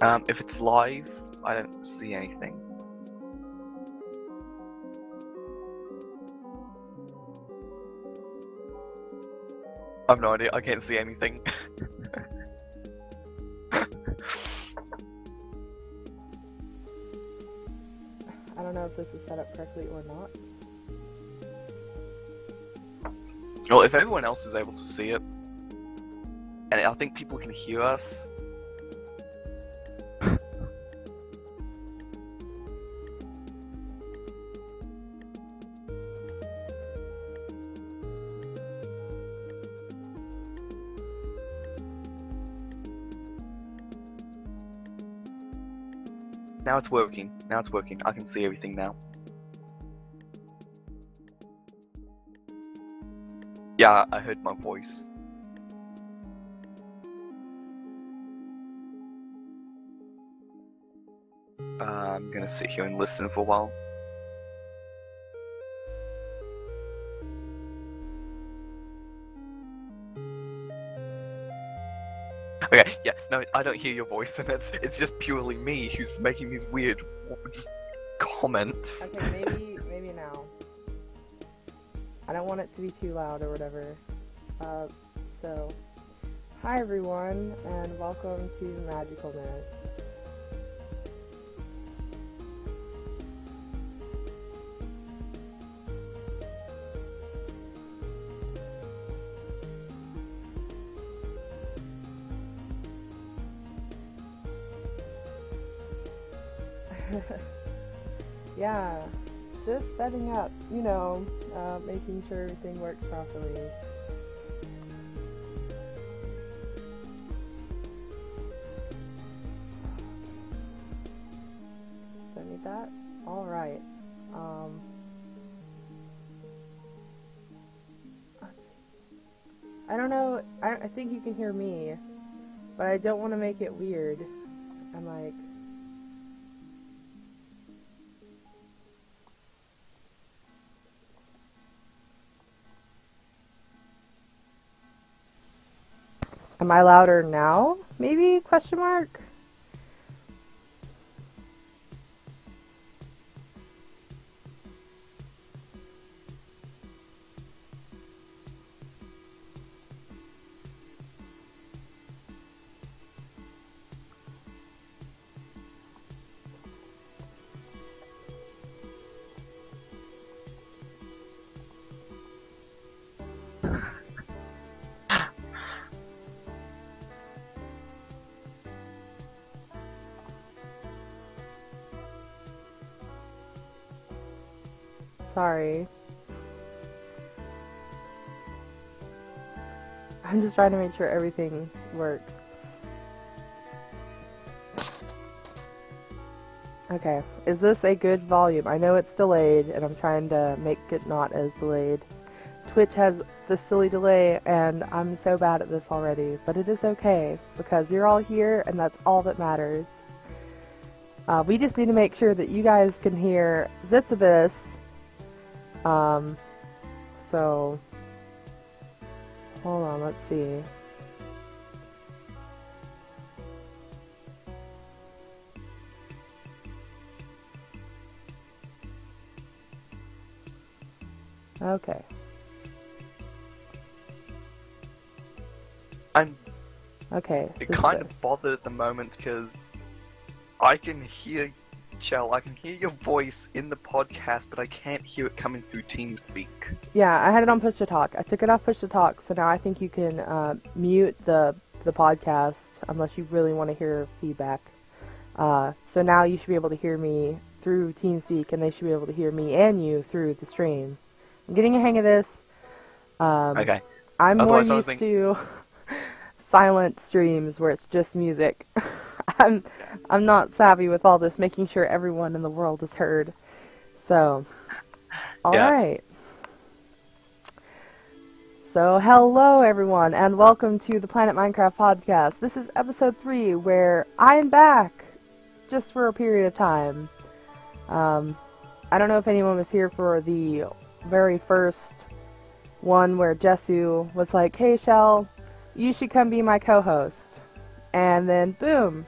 If it's live, I don't see anything. I've no idea, I can't see anything. I don't know if this is set up correctly or not. Well, if everyone else is able to see it, and I think people can hear us. Now it's working. Now it's working. I can see everything now. Yeah, I heard my voice. I'm gonna sit here and listen for a while. Okay, yeah, no, I don't hear your voice, and it's just purely me who's making these weird comments. Okay, maybe now. I don't want it to be too loud or whatever. So, hi everyone, and welcome to Magicalness. Yeah, just setting up, you know, making sure everything works properly. So I need that? Alright. Let's see. I don't know, I think you can hear me, but I don't want to make it weird. I'm like... Am I louder now? Maybe? Question mark? Sorry. I'm just trying to make sure everything works. Okay, is this a good volume? I know it's delayed, and I'm trying to make it not as delayed. Twitch has this silly delay, and I'm so bad at this already, but it is okay, because you're all here, and that's all that matters. We just need to make sure that you guys can hear Zitzibus. So, hold on, let's see. Okay. I'm Okay. kind of bothered at the moment because I can hear Chell, I can hear your voice in the podcast, but I can't hear it coming through TeamSpeak. Yeah, I had it on push to talk. I took it off push to talk, so now I think you can mute the podcast unless you really want to hear feedback. So now you should be able to hear me through TeamSpeak, and they should be able to hear me and you through the stream. I'm getting a hang of this. Okay. I'm Otherwise, more used to silent streams where it's just music. I'm not savvy with all this, making sure everyone in the world is heard. So, alright. So, hello everyone, and welcome to the PlanetMinecraft podcast. This is episode 3, where I am back, just for a period of time. I don't know if anyone was here for the very first one where Jessu was like, "Hey Shell, you should come be my co-host." And then, boom.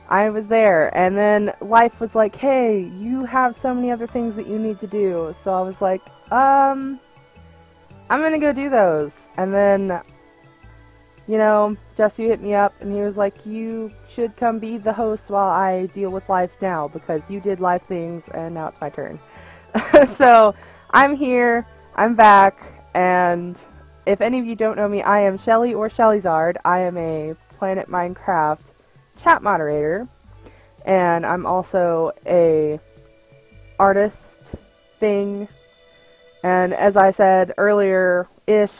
I was there, and then life was like, hey, you have so many other things that you need to do. So I was like, I'm gonna go do those. And then, you know, Jesse hit me up, and he was like, you should come be the host while I deal with life now, because you did life things, and now it's my turn. So, I'm here, I'm back, and if any of you don't know me, I am Shelly or Shellyzard. I am a PlanetMinecraft chat moderator, and I'm also a artist thing, and as I said earlier-ish,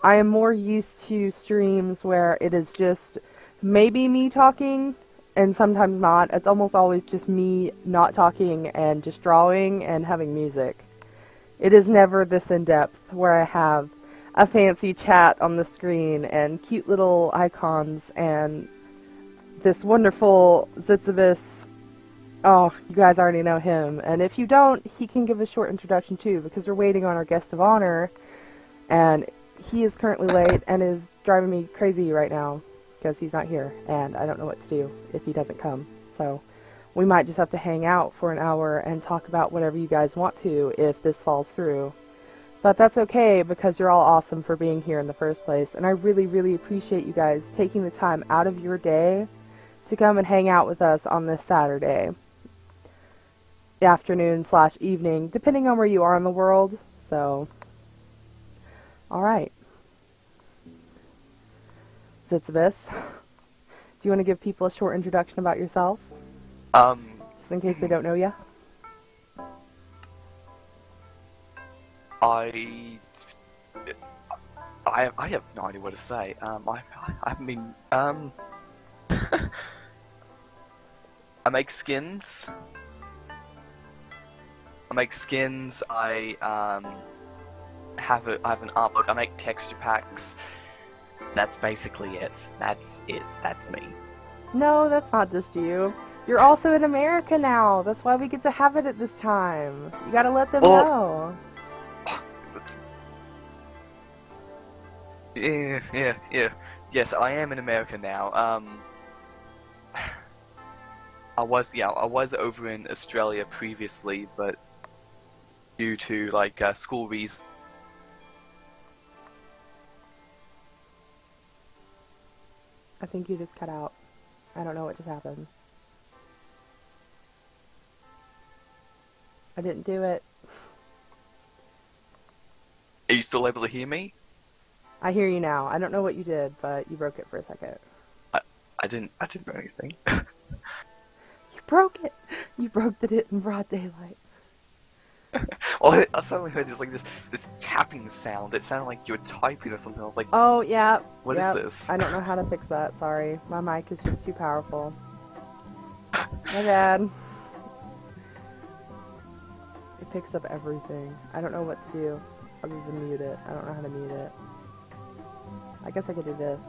I am more used to streams where it is just maybe me talking, and sometimes not. It's almost always just me not talking and just drawing and having music. It is never this in-depth where I have a fancy chat on the screen and cute little icons and this wonderful Zitzibus. Oh, you guys already know him. And if you don't, he can give a short introduction too, because we're waiting on our guest of honor, and he is currently late and is driving me crazy right now because he's not here, and I don't know what to do if he doesn't come. So we might just have to hang out for an hour and talk about whatever you guys want to if this falls through. But that's okay, because you're all awesome for being here in the first place, and I really, really appreciate you guys taking the time out of your day to come and hang out with us on this Saturday afternoon / evening, depending on where you are in the world. So, alright. Zitzibus, do you want to give people a short introduction about yourself? Just in case they don't know you? I have no idea what to say. I mean, I make skins. I have an art book. I make texture packs. That's basically it. That's me. No, that's not just you. You're also in America now. That's why we get to have it at this time. You gotta let them know. Yeah. Yes, I am in America now. I was over in Australia previously, but due to like school reasons. I think you just cut out. I don't know what just happened. I didn't do it. Are you still able to hear me? I hear you now. I don't know what you did, but you broke it for a second. I didn't do anything. You broke it! You broke it in broad daylight. Well, I suddenly heard this tapping sound. It sounded like you were typing or something. I was like, oh, yeah. What is this? I don't know how to fix that, sorry. My mic is just too powerful. My bad. It picks up everything. I don't know what to do other than mute it. I don't know how to mute it. I guess I could do this.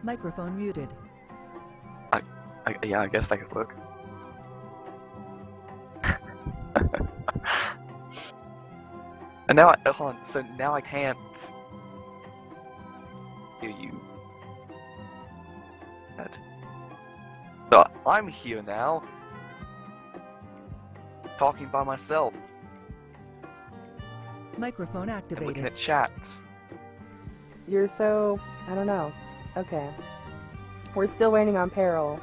Microphone muted. Yeah, I guess that could work. And now hold on, so now I can't hear you. So I'm here now, talking by myself. Microphone And looking activated. at chats. You're so... I don't know. Okay. We're still waiting on Peril.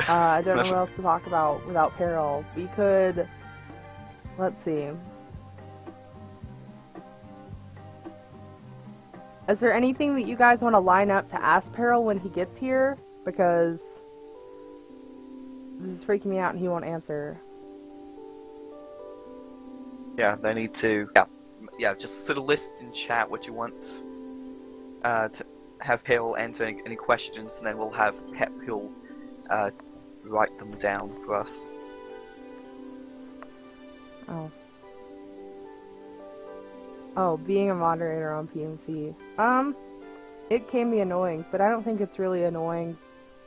I don't know what else to talk about without Peril. We could... Let's see. Is there anything that you guys want to line up to ask Peril when he gets here? Because... this is freaking me out and he won't answer. Yeah, they need to... Yeah, just sort of list in chat what you want to have Peril answer any questions, and then we'll have He'll write them down for us. Oh. Oh, being a moderator on PNC. It can be annoying, but I don't think it's really annoying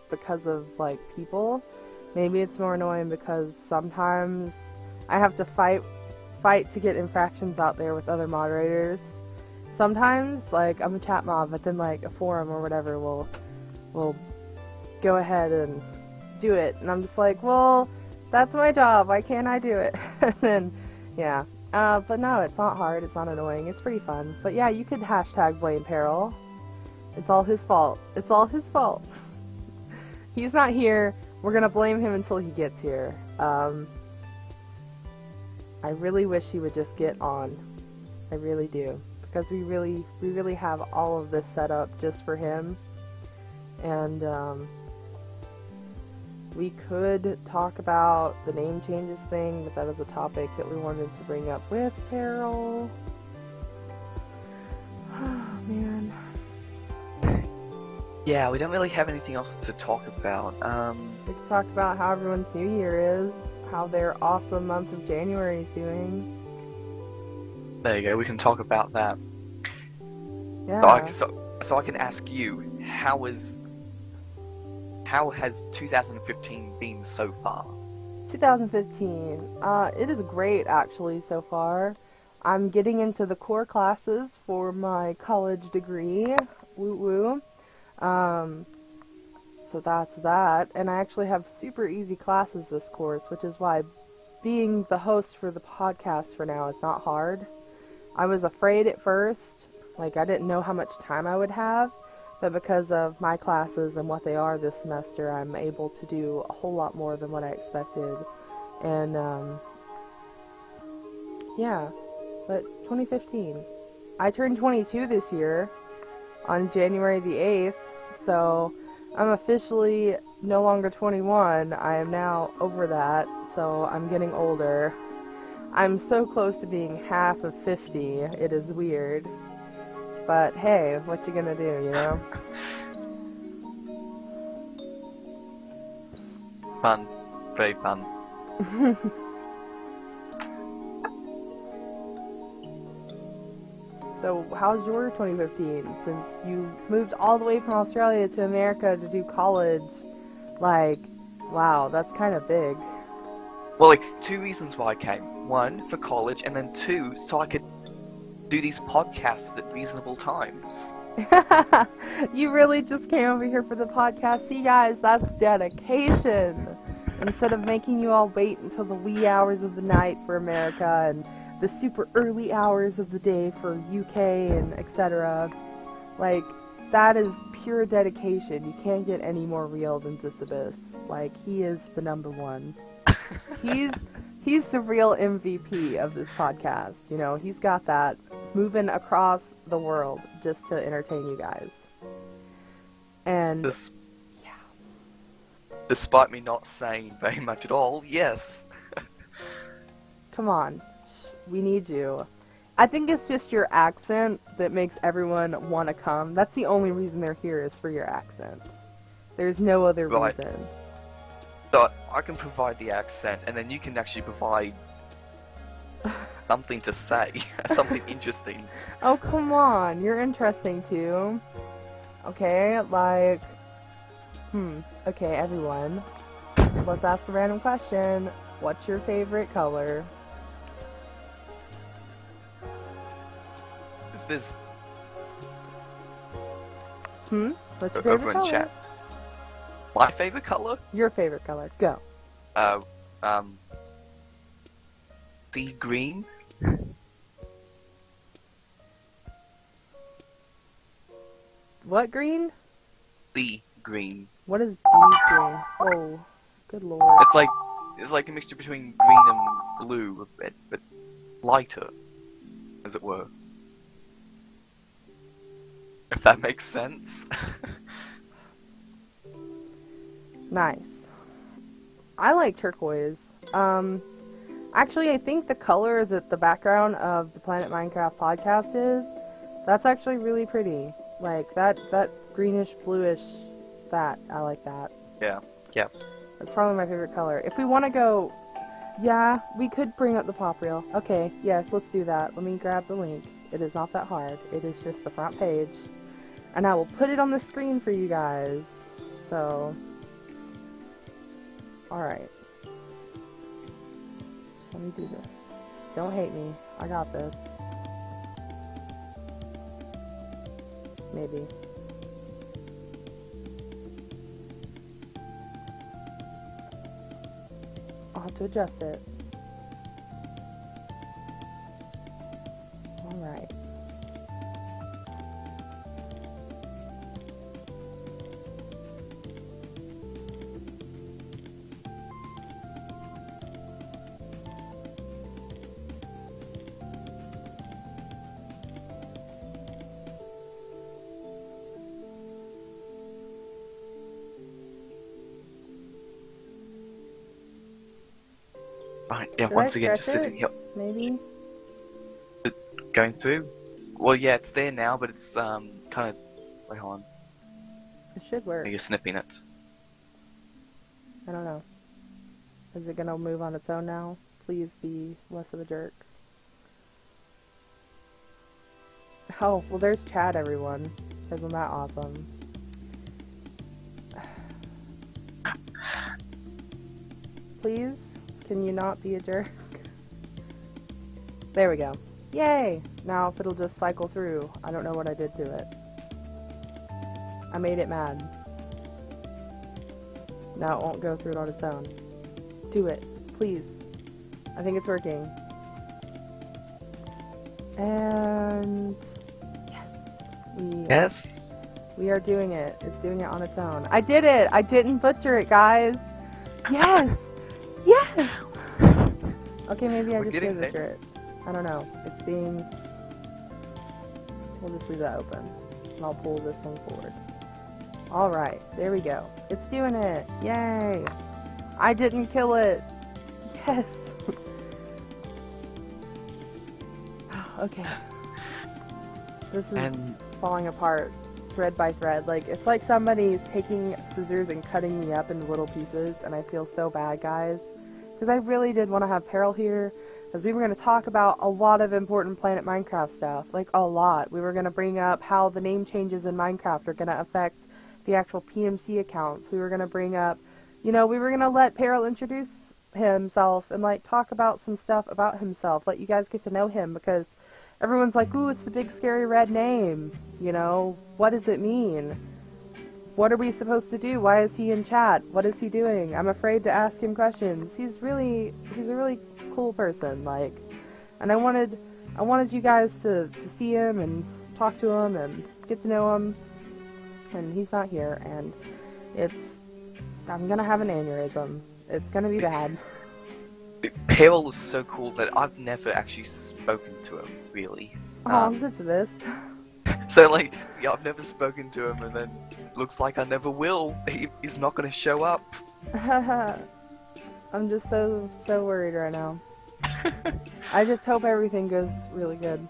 because of, like, people. Maybe it's more annoying because sometimes I have to fight to get infractions out there with other moderators. Sometimes, like, I'm a chat mob, but then, like, a forum or whatever will will go ahead and do it. And I'm just like, well, that's my job. Why can't I do it? And then, yeah. But no, it's not hard. It's not annoying. It's pretty fun. But yeah, you could hashtag blame Peril. It's all his fault. It's all his fault. He's not here. We're gonna blame him until he gets here. I really wish he would just get on. I really do. Because we really have all of this set up just for him. And, we could talk about the name changes thing, but that is a topic that we wanted to bring up with Peril. Oh, man. Yeah, we don't really have anything else to talk about. We could talk about how everyone's New Year is, how their awesome month of January is doing. There you go, we can talk about that. Yeah. So I can ask you, how has 2015 been so far? 2015. It is great, actually, so far. I'm getting into the core classes for my college degree. Woo woo. So that's that. And I actually have super easy classes this course, which is why being the host for the podcast for now is not hard. I was afraid at first. Like, I didn't know how much time I would have. But because of my classes and what they are this semester, I'm able to do a whole lot more than what I expected. And, yeah. But 2015. I turned 22 this year on January the 8th, so I'm officially no longer 21. I am now over that, so I'm getting older. I'm so close to being half of 50. It is weird. But hey, what you gonna do, you know? Fun. Very fun. So, how's your 2015? Since you moved all the way from Australia to America to do college, like, wow, that's kind of big. Well, like, two reasons why I came. One, for college, and then two, so I could do these podcasts at reasonable times. You really just came over here for the podcast. See, guys, that's dedication. Instead of making you all wait until the wee hours of the night for America and the super early hours of the day for UK and etc. Like, that is pure dedication. You can't get any more real than Zizibus. Like, he is the number one. He's the real MVP of this podcast. You know, he's got that moving across the world just to entertain you guys. And yeah. Despite me not saying very much at all, yes. Come on. We need you. I think it's just your accent that makes everyone want to come. That's the only reason they're here, is for your accent. There's no other reason. So I can provide the accent, and then you can actually provide something to say, something interesting. Oh, come on. You're interesting, too. Okay, like... Okay, everyone. Let's ask a random question. What's your favorite color? Is this... What's your favorite over color? in chat? My favorite color? Your favorite color. Go. Sea green. What green? Sea green. What is sea green? Oh, good lord. It's like a mixture between green and blue, a bit, but lighter, as it were. If that makes sense. Nice. I like turquoise. Actually, I think the color that the background of the Planet Minecraft podcast is, that's actually really pretty. Like, that greenish, bluish, I like that. Yeah. That's probably my favorite color. If we want to go, yeah, we could bring up the pop reel. Okay, yes, let's do that. Let me grab the link. It is not that hard. It is just the front page. And I will put it on the screen for you guys. So... Alright. Let me do this. Don't hate me. I got this. Maybe. I'll have to adjust it. Alright. Right, yeah, Should once I again, just stretch sitting it? here, Maybe? going through. Well, yeah, it's there now, but it's kind of. Wait, hold on. It should work. You're snipping it. I don't know. Is it gonna move on its own now? Please be less of a jerk. Oh, well there's chat, everyone. Isn't that awesome? Please, can you not be a jerk? There we go. Yay! Now if it'll just cycle through, I don't know what I did to it. I made it mad. Now it won't go through it on its own. Do it, please. I think it's working. And yes, we are doing it. It's doing it on its own. I did it! I didn't butcher it, guys! Yes! Yes! Okay, maybe I just did butcher it. I don't know. It's being... We'll just leave that open. And I'll pull this one forward. Alright, there we go. It's doing it! Yay! I didn't kill it! Yes! Okay. This is falling apart thread by thread. Like, it's like somebody's taking scissors and cutting me up into little pieces, and I feel so bad, guys. Because I really did want to have Peril here, because we were going to talk about a lot of important Planet Minecraft stuff. Like, a lot. We were going to bring up how the name changes in Minecraft are going to affect the actual PMC accounts. We were going to bring up, you know, we were going to let Peril introduce himself and, like, talk about some stuff about himself. Let you guys get to know him, because everyone's like, ooh, it's the big scary red name. You know, what does it mean? What are we supposed to do? Why is he in chat? What is he doing? I'm afraid to ask him questions. He's a really cool person, like, and I wanted you guys to see him and talk to him and get to know him, and he's not here, and I'm gonna have an aneurysm. It's gonna be bad. Peril is so cool that I've never actually spoken to him, really. Oh, Zitzibus. So, like, yeah, I've never spoken to him, and then looks like I never will. He's not going to show up. I'm just so worried right now. I just hope everything goes really good.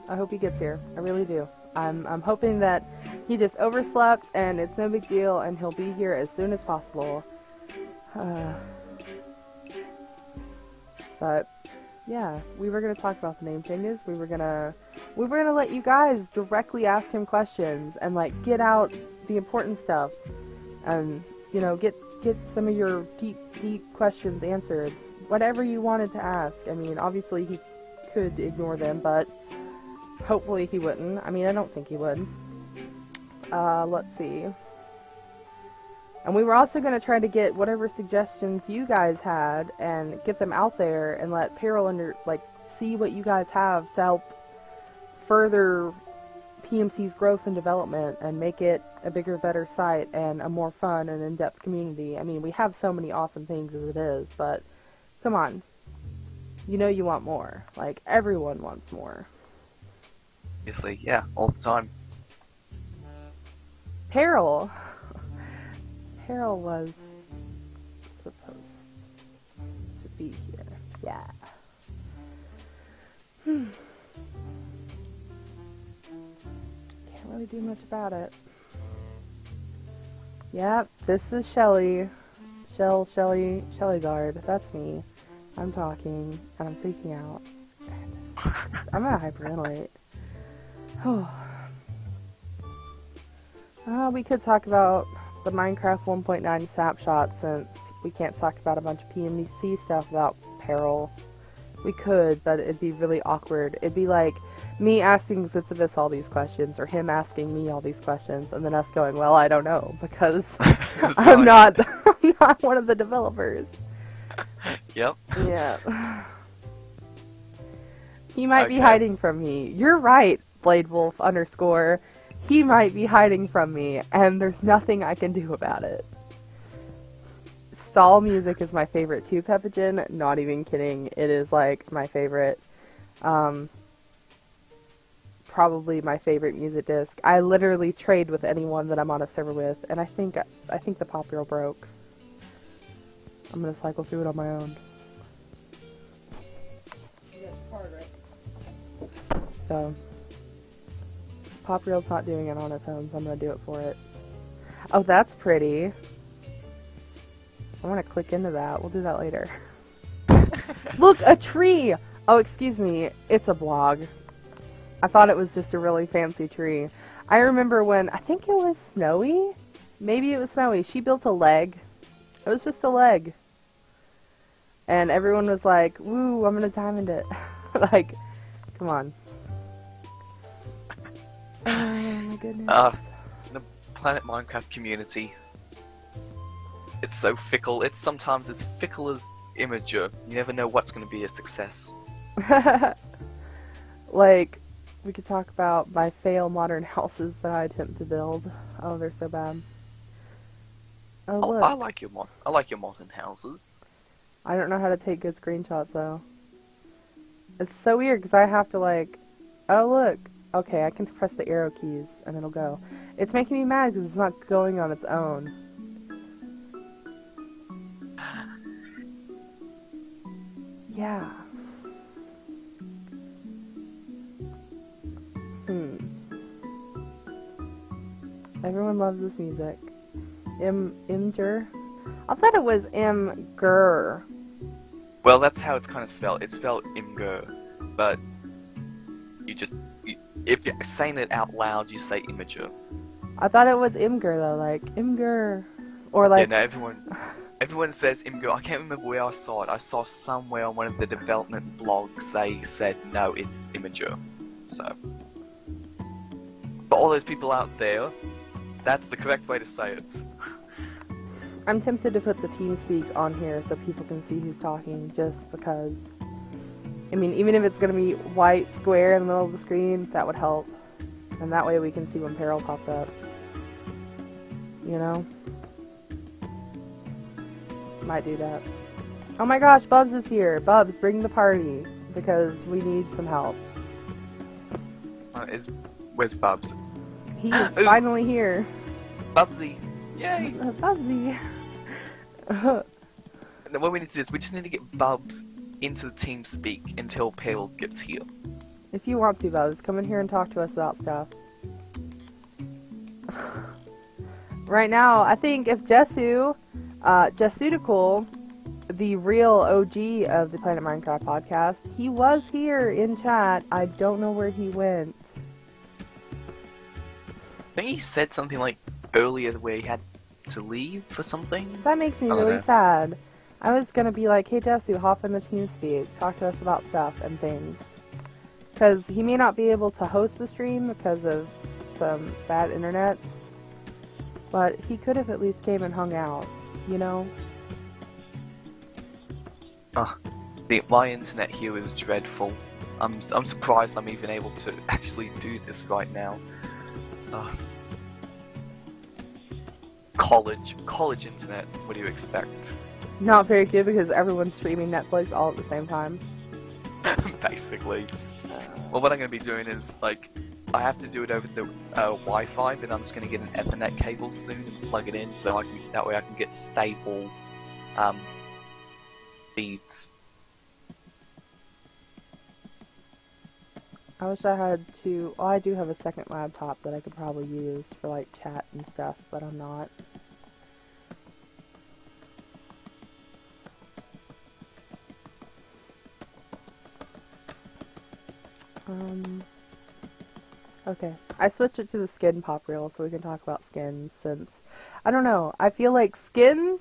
I hope he gets here. I really do. I'm hoping that he just overslept and it's no big deal and he'll be here as soon as possible. But yeah, we were gonna talk about the name changes. We were gonna let you guys directly ask him questions and, like, get out the important stuff, and, you know, get some of your deep questions answered. Whatever you wanted to ask. I mean, obviously he could ignore them, but hopefully he wouldn't. I mean, I don't think he would. Let's see. And we were also going to try to get whatever suggestions you guys had and get them out there and let Peril see what you guys have to help further PMC's growth and development and make it a bigger, better site and a more fun and in-depth community. I mean, we have so many awesome things as it is, but come on. You know you want more. Like, everyone wants more. Obviously, yeah, all the time. Peril was supposed to be here. Yeah. Can't really do much about it. Yep, this is Shelly. Shelly Guard. That's me. I'm talking, and I'm freaking out. I'm gonna hyperventilate. We could talk about the Minecraft 1.9 snapshot, since we can't talk about a bunch of PMC stuff without Peril. We could, but it'd be really awkward. It'd be like me asking Zitzibus all these questions, or him asking me all these questions, and then us going, well, I don't know, because I'm not one of the developers. Yep. Yeah. He might be Okay. hiding from me. You're right, BladeWolf _. He might be hiding from me, and there's nothing I can do about it. Stall music is my favorite too, Peppagen. Not even kidding. It is like my favorite. Probably my favorite music disc. I literally trade with anyone that I'm on a server with, and I think the pop reel broke. I'm gonna cycle through it on my own. So, pop reel's not doing it on its own, so I'm gonna do it for it. Oh, that's pretty. I want to click into that. We'll do that later. Look, a tree! Oh, excuse me. It's a blog. I thought it was just a really fancy tree. I remember when, I think it was Snowy? Maybe it was Snowy. She built a leg. It was just a leg. And everyone was like, woo, I'm gonna diamond it. Like, come on. Oh my goodness. The Planet Minecraft community. It's so fickle. It's sometimes as fickle as Imager. You never know what's going to be a success. Like, we could talk about my fail modern houses that I attempt to build. Oh, they're so bad. Oh, look. I like your modern houses. I don't know how to take good screenshots, though. It's so weird, because I have to, like... Oh, look. Okay, I can press the arrow keys, and it'll go. It's making me mad, because it's not going on its own. Yeah. Everyone loves this music. Imgur? I thought it was Imgur. Well, that's how it's kind of spelled. It's spelled Imgur, but if you're saying it out loud, you say Imager. I thought it was Imgur though, like Imgur, or like. Yeah, no, everyone says Imgur. I can't remember where I saw it. I saw somewhere on one of the development blogs they said no, it's Imager. So, for all those people out there, that's the correct way to say it. I'm tempted to put the TeamSpeak on here so people can see who's talking, just because. I mean, even if it's going to be white square in the middle of the screen, that would help. And that way we can see when Peril pops up. You know? Might do that. Oh my gosh, Bubs is here. Bubs, bring the party. Because we need some help. Where's Bubs? He is finally here. Bubsy! Yay! Bubsy! And then what we need to do is we just need to get Bubs into the TeamSpeak until Peril gets here. If you want to, Bubs, come in here and talk to us about stuff. Right now, I think if Jesutical, the real OG of the Planet Minecraft podcast, he was here in chat. I don't know where he went. I think he said something like earlier where he had to leave for something. That makes me really sad. I was gonna be like, hey Jesu, hop in the TeamSpeak, talk to us about stuff and things. Because he may not be able to host the stream because of some bad internets, but he could have at least came and hung out, you know? My internet here is dreadful. I'm surprised I'm even able to actually do this right now. College internet, what do you expect? Not very good because everyone's streaming Netflix all at the same time. Basically. Well, what I'm going to be doing is, like, I have to do it over the Wi-Fi, but I'm just going to get an Ethernet cable soon and plug it in, so that way I can get stable feeds. I wish I had to. Well, I do have a second laptop that I could probably use for like chat and stuff, but I'm not. Okay. I switched it to the skin pop reel so we can talk about skins since, I don't know, I feel like skins,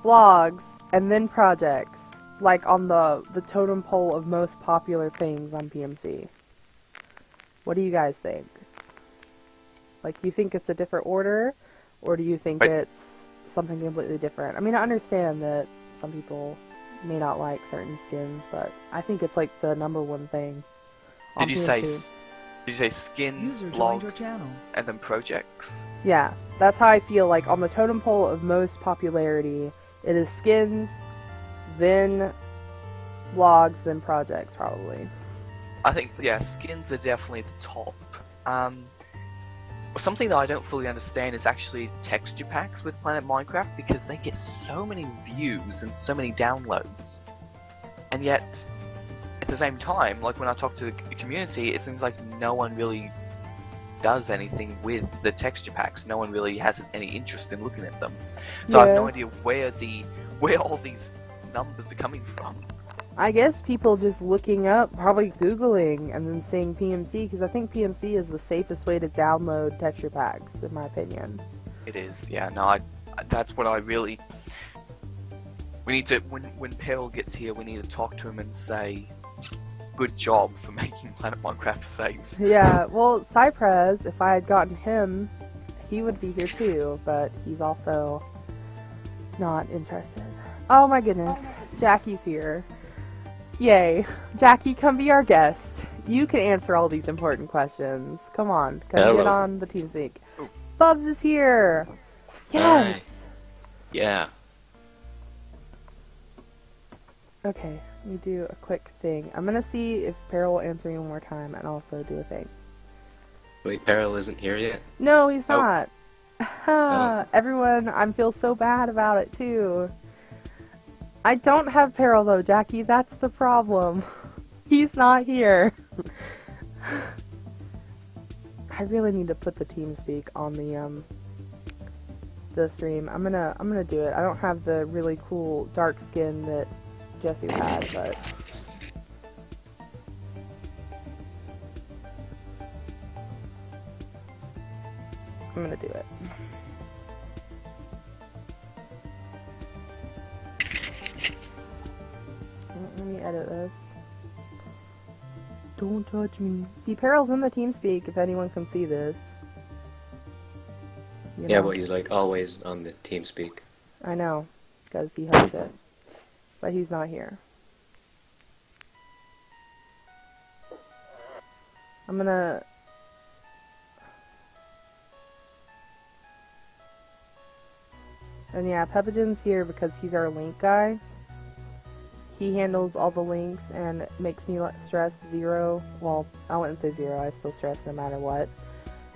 vlogs, and then projects, like on the totem pole of most popular things on PMC. What do you guys think? Like, do you think it's a different order, or do you think it's something completely different? I mean, I understand that some people may not like certain skins, but I think it's like the #1 thing. Did on you say PMC. did you say skins, User joined your blogs, channel. and then projects? Yeah, that's how I feel like on the totem pole of most popularity. It is skins, then blogs, then projects, probably. I think, yeah, skins are definitely the top. Something that I don't fully understand is actually texture packs with PlanetMinecraft, because they get so many views and so many downloads. And yet, at the same time, like when I talk to the community, it seems like no one really does anything with the texture packs. No one really has any interest in looking at them. So I have no idea where all these numbers are coming from. I guess people just looking up, probably Googling, and then seeing PMC, because I think PMC is the safest way to download texture packs, in my opinion. It is, yeah. No, that's what I really. We need to when Peril gets here, we need to talk to him and say, good job for making PlanetMinecraft safe. Yeah, well, Cypress, if I had gotten him, he would be here too, but he's also not interested. Oh my goodness, Jackie's here. Yay. Jackie, come be our guest. You can answer all these important questions. Come on, come get on the TeamSpeak. Ooh. Bubs is here! Yes! Hi. Yeah. Okay, let me do a quick thing. I'm gonna see if Peril will answer me one more time and also do a thing. Wait, Peril isn't here yet? No, he's Oh. not. Everyone, I feel so bad about it too. I don't have Peril though, Jackie. That's the problem. He's not here. I really need to put the TeamSpeak on the stream. I'm gonna do it. I don't have the really cool dark skin that Jesse had, but I'm gonna do it. Let me edit this. Don't touch me. See, Peril's in the TeamSpeak if anyone can see this. You Yeah, know? but he's like always on the TeamSpeak. I know, because he hosts it. But he's not here. I'm gonna... And yeah, Peppagin's here because he's our link guy. He handles all the links and makes me stress zero. Well, I wouldn't say zero. I still stress no matter what.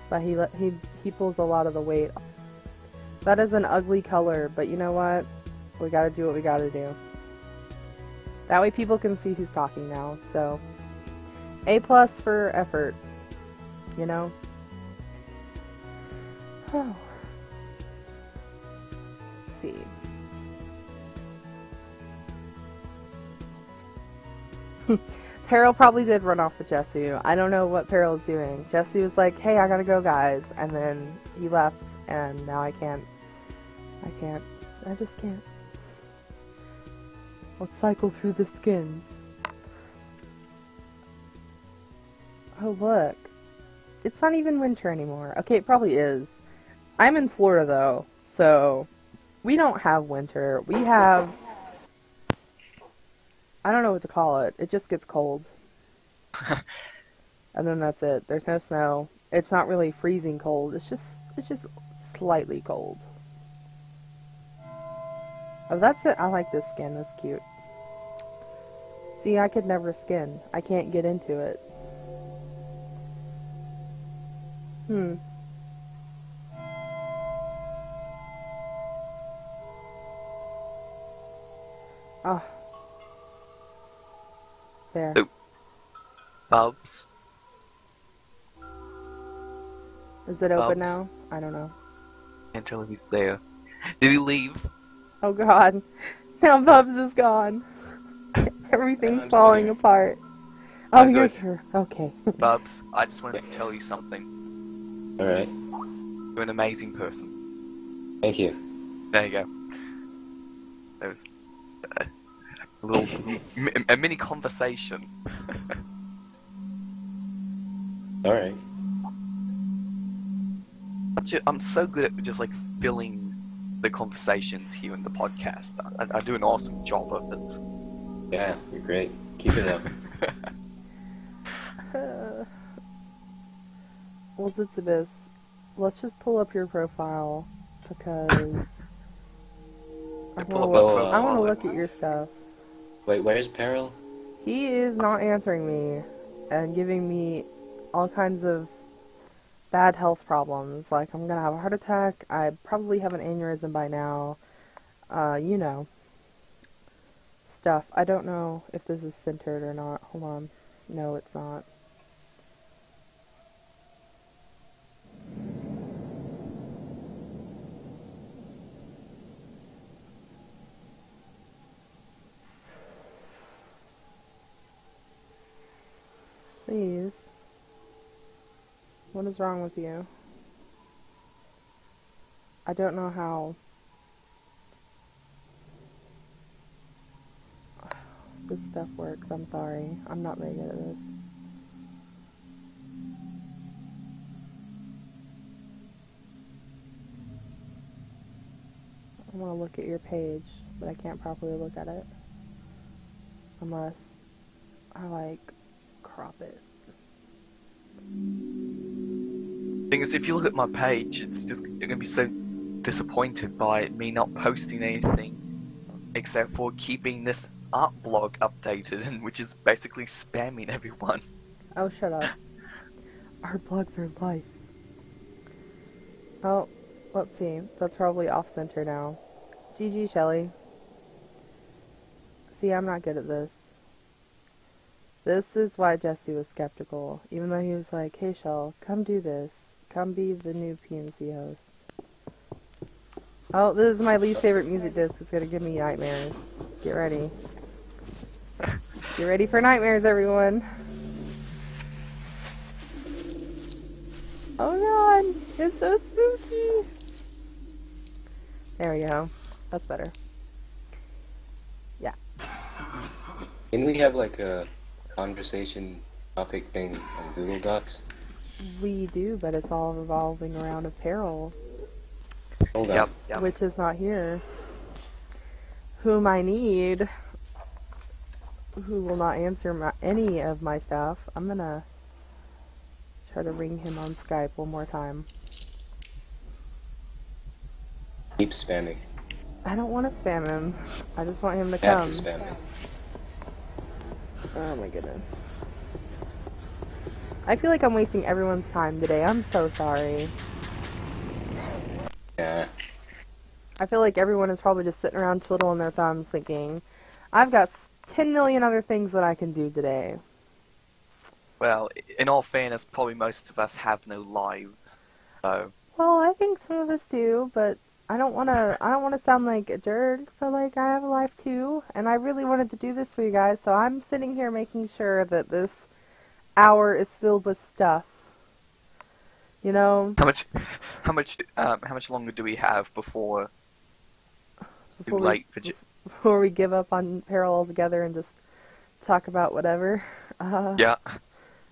But he pulls a lot of the weight. That is an ugly color, but you know what? We gotta do what we gotta do. That way people can see who's talking now. So, A+ for effort. You know. Oh. Let's see. Peril probably did run off with Jessu. I don't know what Peril's doing. Jessu was like, hey, I gotta go, guys. And then he left, and now I can't. I just can't. Let's cycle through the skins. Oh, look. It's not even winter anymore. Okay, it probably is. I'm in Florida, though, so we don't have winter. We have... I don't know what to call it. It just gets cold. And then that's it. There's no snow. It's not really freezing cold. It's just slightly cold. Oh, that's it. I like this skin. That's cute. See, I could never skin. I can't get into it. Oh. There. Ooh. Bubs. Is it open Bubs. now? I don't know. Can't tell if he's there. Did he leave? Oh god. Now Bubs is gone. Everything's I'm falling here. apart. Oh, Oh, you're good. here. Okay. Bubs, I just wanted to tell you something. Alright. You're an amazing person. Thank you. There you go. There was a a mini conversation. Alright. I'm so good at just like filling the conversations here in the podcast. I do an awesome job of it. Yeah, you're great. Keep it up. Well, Zitsibis, let's just pull up your profile because I Pull up want the to profile. look at your stuff. Wait, where's Peril? He is not answering me and giving me all kinds of bad health problems. Like, I'm gonna have a heart attack. I probably have an aneurysm by now. You know. Stuff. I don't know if this is centered or not. Hold on. No, it's not. Please. What is wrong with you? I don't know how this stuff works. I'm sorry. I'm not very good at this. I want to look at your page, but I can't properly look at it unless I, like, crop it. Thing is, if you look at my page, it's just you're gonna be so disappointed by me not posting anything except for keeping this art blog updated, and which is basically spamming everyone. Oh, shut up. Our blogs are life. Oh, let's see. That's probably off-center now. GG, Shelly. See, I'm not good at this. This is why Jesse was skeptical, even though he was like, hey, Shell, come do this. Come be the new PMC host. Oh, this is my least favorite music disc. It's gonna give me nightmares. Get ready. Get ready for nightmares, everyone. Oh god, it's so spooky. There we go. That's better. Yeah. Can we have like a conversation topic thing on Google Docs? We do, but it's all revolving around apparel, Hold on. Yep. which is not here. Whom I need, who will not answer any of my stuff. I'm gonna try to ring him on Skype one more time. Keep spamming. I don't want to spam him. I just want him to You have come. to spam it. Oh my goodness. I feel like I'm wasting everyone's time today. I'm so sorry. Yeah. I feel like everyone is probably just sitting around twiddling their thumbs thinking, I've got 10 million other things that I can do today. Well, in all fairness, probably most of us have no lives, so Well, I think some of us do, but I don't want to sound like a jerk, but like I have a life too, and I really wanted to do this for you guys, so I'm sitting here making sure that this hour is filled with stuff. You know, how much longer do we have before before too we, late for? before we give up on Peril altogether and just talk about whatever. Yeah.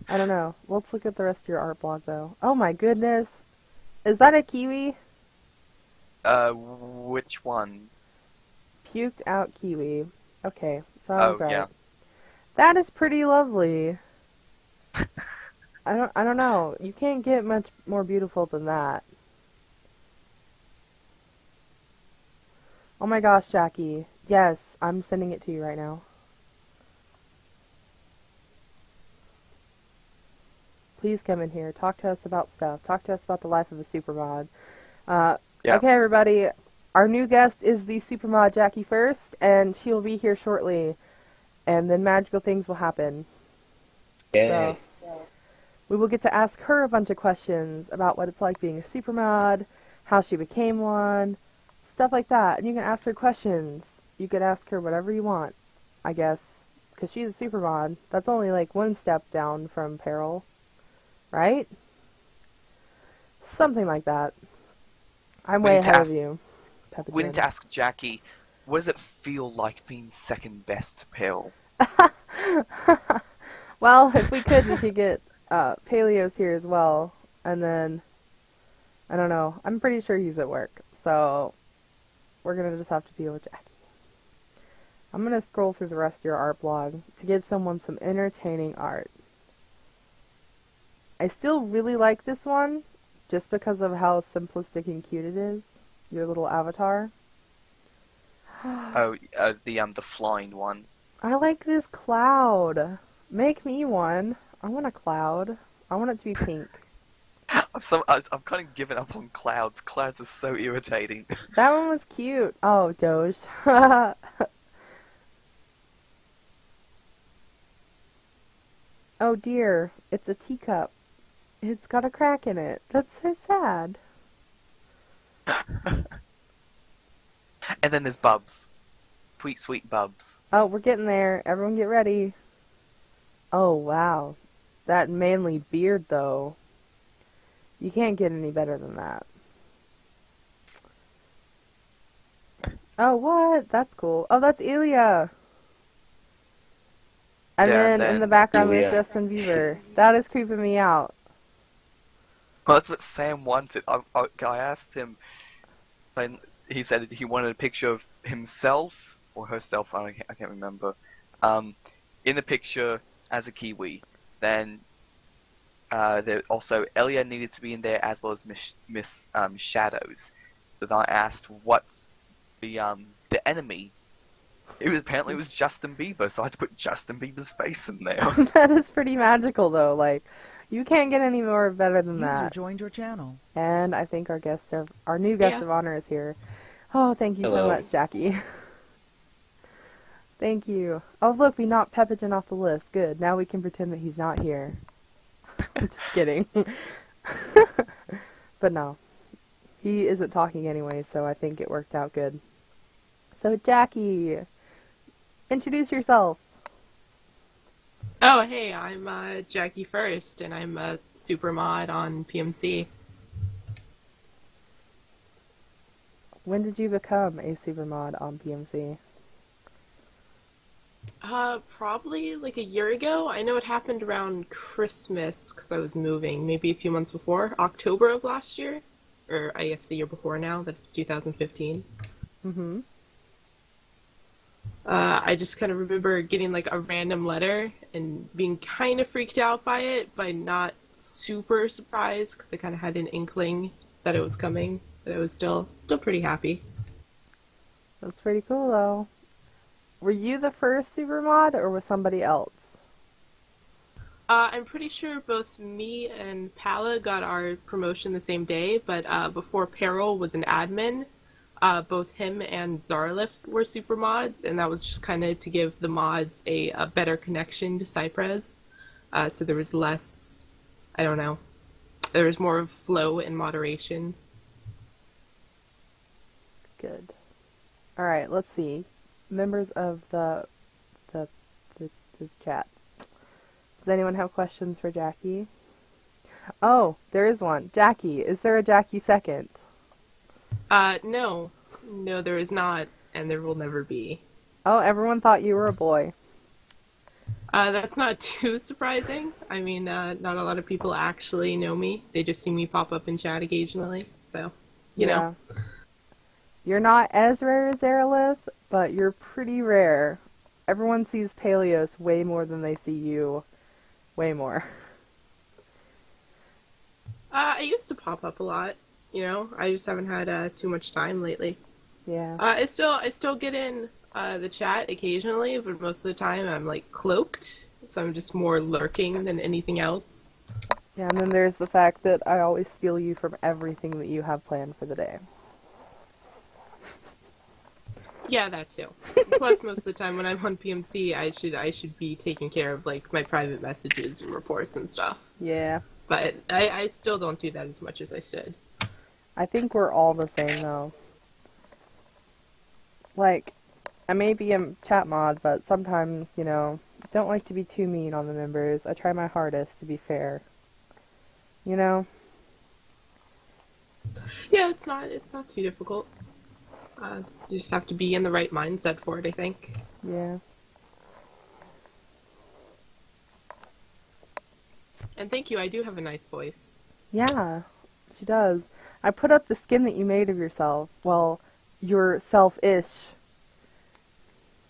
I don't know. Let's look at the rest of your art blog, though. Oh my goodness. Is that a kiwi? Which one? Puked out kiwi. Okay, so I was right. Yeah. That is pretty lovely. I don't know. You can't get much more beautiful than that. Oh my gosh, Jackie. Yes, I'm sending it to you right now. Please come in here. Talk to us about stuff. Talk to us about the life of a supermod. Yeah. Okay, everybody. Our new guest is the supermod Jackie First, and she will be here shortly. And then magical things will happen. Yay. So, we will get to ask her a bunch of questions about what it's like being a supermod, how she became one, stuff like that. And you can ask her questions. You can ask her whatever you want, I guess, because she's a supermod. That's only like one step down from Peril, right? Something like that. I'm way ahead of you. We need to ask Jackie, what does it feel like being second best to Pill? Well, if we could get Paleo's here as well, and then I don't know. I'm pretty sure he's at work, so we're gonna just have to deal with Jackie. I'm gonna scroll through the rest of your art blog to give someone some entertaining art. I still really like this one, just because of how simplistic and cute it is. Your little avatar. Oh, the flying one. I like this cloud. Make me one. I want a cloud. I want it to be pink. I'm kind of giving up on clouds. Clouds are so irritating. That one was cute. Oh, Doge. Oh dear, it's a teacup. It's got a crack in it. That's so sad. And then there's Bubs. Sweet, sweet Bubs. Oh, we're getting there. Everyone get ready. Oh, wow. That manly beard, though. You can't get any better than that. Oh, what? That's cool. Oh, that's Ilya. And Yeah, then in the background Ilya. there's Justin Bieber. That is creeping me out. Well, that's what Sam wanted. I asked him, and he said he wanted a picture of himself or herself. I can't remember. In the picture as a Kiwi. Then there also Elia needed to be in there as well as Miss Shadows. So then I asked what's the enemy. Apparently it was Justin Bieber, so I had to put Justin Bieber's face in there. That is pretty magical, though. Like, you can't get any more better than User that. joined your channel. And I think our new guest of honor is here. Oh, thank you so much, Jackie. Thank you. Oh, look, we knocked Peppigen off the list. Good. Now we can pretend that he's not here. I'm just kidding. But no. He isn't talking anyway, so I think it worked out good. So, Jackie, introduce yourself. Oh, hey, I'm Jackie First, and I'm a super mod on PMC. When did you become a super mod on PMC? Probably like a year ago. I know it happened around Christmas because I was moving, maybe a few months before, October of last year, or I guess the year before now, that it's 2015. Mm-hmm. I just kind of remember getting like a random letter and being kind of freaked out by it, but not super surprised because I kind of had an inkling that it was coming, but I was still pretty happy. That's pretty cool, though. Were you the first super mod, or was somebody else? I'm pretty sure both me and Pala got our promotion the same day, but before Peril was an admin, both him and Zarlif were super mods, and that was just kind of to give the mods a better connection to Cypress. So there was less, I don't know, there was more of flow and moderation. Good. Alright, let's see. Members of the chat. Does anyone have questions for Jackie? Oh, there is one. Jackie, is there a Jackie second? No, there is not, and there will never be. Oh, everyone thought you were a boy. That's not too surprising. I mean, not a lot of people actually know me. They just see me pop up in chat occasionally, so, you know. You're not as rare as Aerolith, but you're pretty rare. Everyone sees Paleos way more than they see you. Way more. I used to pop up a lot, you know. I just haven't had too much time lately. Yeah. I still get in the chat occasionally, but most of the time I'm like cloaked, so I'm just more lurking than anything else. Yeah, and then there's the fact that I always steal you from everything that you have planned for the day. Yeah, that too. Plus, most of the time when I'm on PMC, I should be taking care of like my private messages and reports and stuff. Yeah. But I still don't do that as much as I should. I think we're all the same, though. Like, I may be a chat mod, but sometimes, you know, don't like to be too mean on the members. I try my hardest to be fair. You know? Yeah, it's not too difficult. You just have to be in the right mindset for it, I think. Yeah. And thank you, I do have a nice voice. Yeah, she does. I put up the skin that you made of yourself. Well, your self-ish.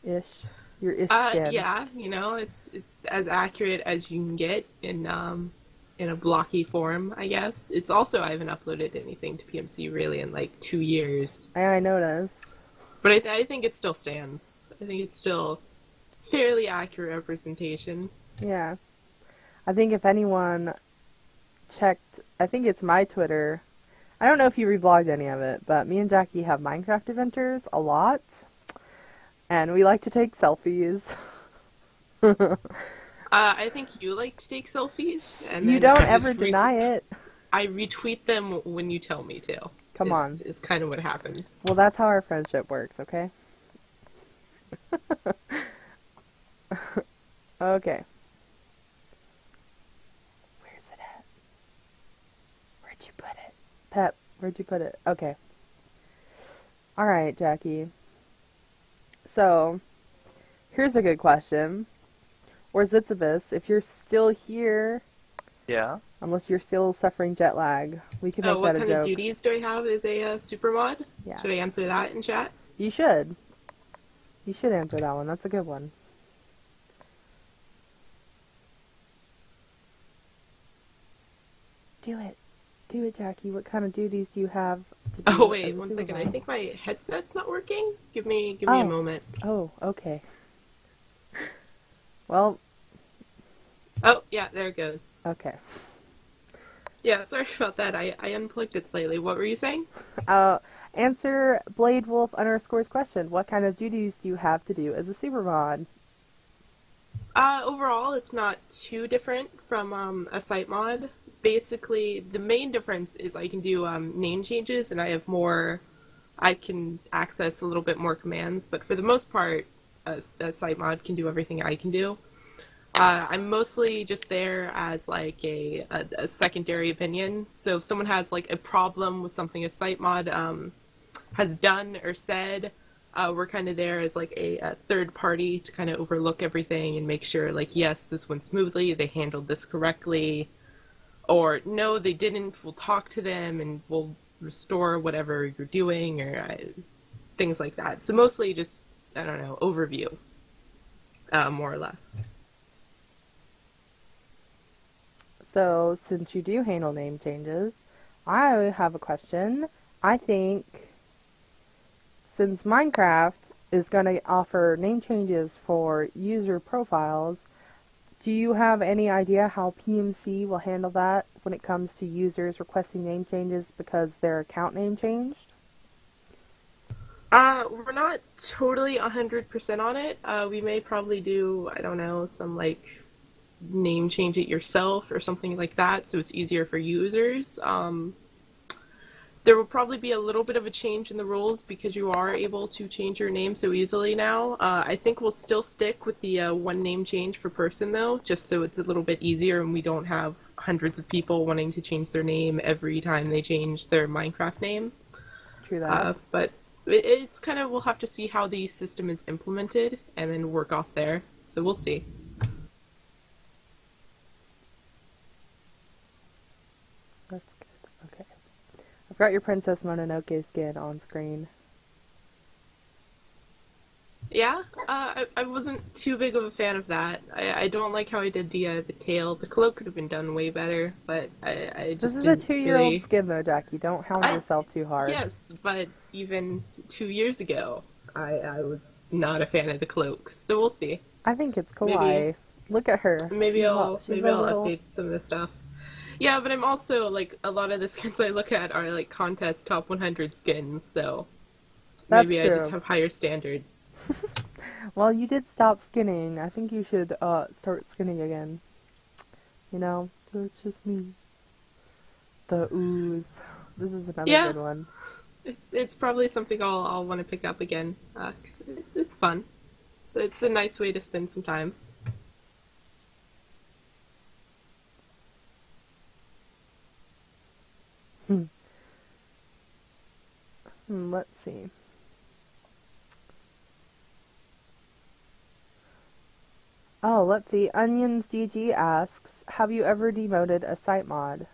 Your ish skin. Yeah, you know, it's as accurate as you can get in a blocky form, I guess. It's also I haven't uploaded anything to PMC really in like 2 years, I noticed. but I think it still stands. I think it's still fairly accurate representation. Yeah. I think if anyone checked, I think it's my Twitter. I don't know if you reblogged any of it, but me and Jackie have Minecraft adventures a lot. And we like to take selfies. I think you like to take selfies, and You then don't I ever just deny it. I retweet them when you tell me to. Come on. Is kind of what happens. Well, that's how our friendship works, okay? Okay. Where's it at? Where'd you put it? Pep, where'd you put it? Okay. Alright, Jackie. So, here's a good question. Or Zitzibus, if you're still here, Yeah. unless you're still suffering jet lag, we can make What that a kind of joke. duties do I have as a super mod? Yeah. Should I answer that in chat? You should. You should answer that one. That's a good one. Do it. Do it, Jackie. What kind of duties do you have to do? Oh wait, as a one second. I supervisor? think my headset's not working. Give me a Oh. moment. Oh, okay. Well, Oh yeah, there it goes. okay. Yeah, sorry about that. I unplugged it slightly. What were you saying? Answer BladeWolf_'s question. What kind of duties do you have to do as a supermod? Overall, it's not too different from a site mod. Basically, the main difference is I can do name changes, and I have more. I can access a little bit more commands, but for the most part, a site mod can do everything I can do. I'm mostly just there as like a secondary opinion. So if someone has like a problem with something a site mod has done or said, we're kind of there as like a third party to kind of overlook everything and make sure like, yes, this went smoothly, they handled this correctly, or no, they didn't, we'll talk to them and we'll restore whatever you're doing, or things like that. So mostly just, I don't know, overview, more or less. So, since you do handle name changes, I have a question. I think since Minecraft is going to offer name changes for user profiles, do you have any idea how PMC will handle that when it comes to users requesting name changes because their account name changed? We're not totally 100% on it. We may probably do, I don't know, some like name change it yourself or something like that, so it's easier for users. There will probably be a little bit of a change in the rules because you are able to change your name so easily now. I think we'll still stick with the one name change per person though, just so it's a little bit easier and we don't have hundreds of people wanting to change their name every time they change their Minecraft name. True that. But it's kind of, we'll have to see how the system is implemented and then work off there. So we'll see. That's good. Okay. I've got your Princess Mononoke skin on screen. Yeah, I wasn't too big of a fan of that. I don't like how I did the tail. The cloak could have been done way better, but I This just is a didn't 2-year-old really... skin though, Jackie. Don't hound yourself too hard. Yes, but even 2 years ago, I was not a fan of the cloak. So we'll see. I think it's kawaii. Look at her. Maybe I'll She's a little- update some of the stuff. Yeah, but I'm also like a lot of the skins I look at are like contest top 100 skins, so That's maybe true. I just have higher standards. Well, you did stop skinning. I think you should start skinning again. You know, it's just me. The ooze. This is another Yeah. good one. It's probably something I'll want to pick up again because it's fun. So it's a nice way to spend some time. Let's see. Oh, let's see. Onions DG asks, have you ever demoted a site mod?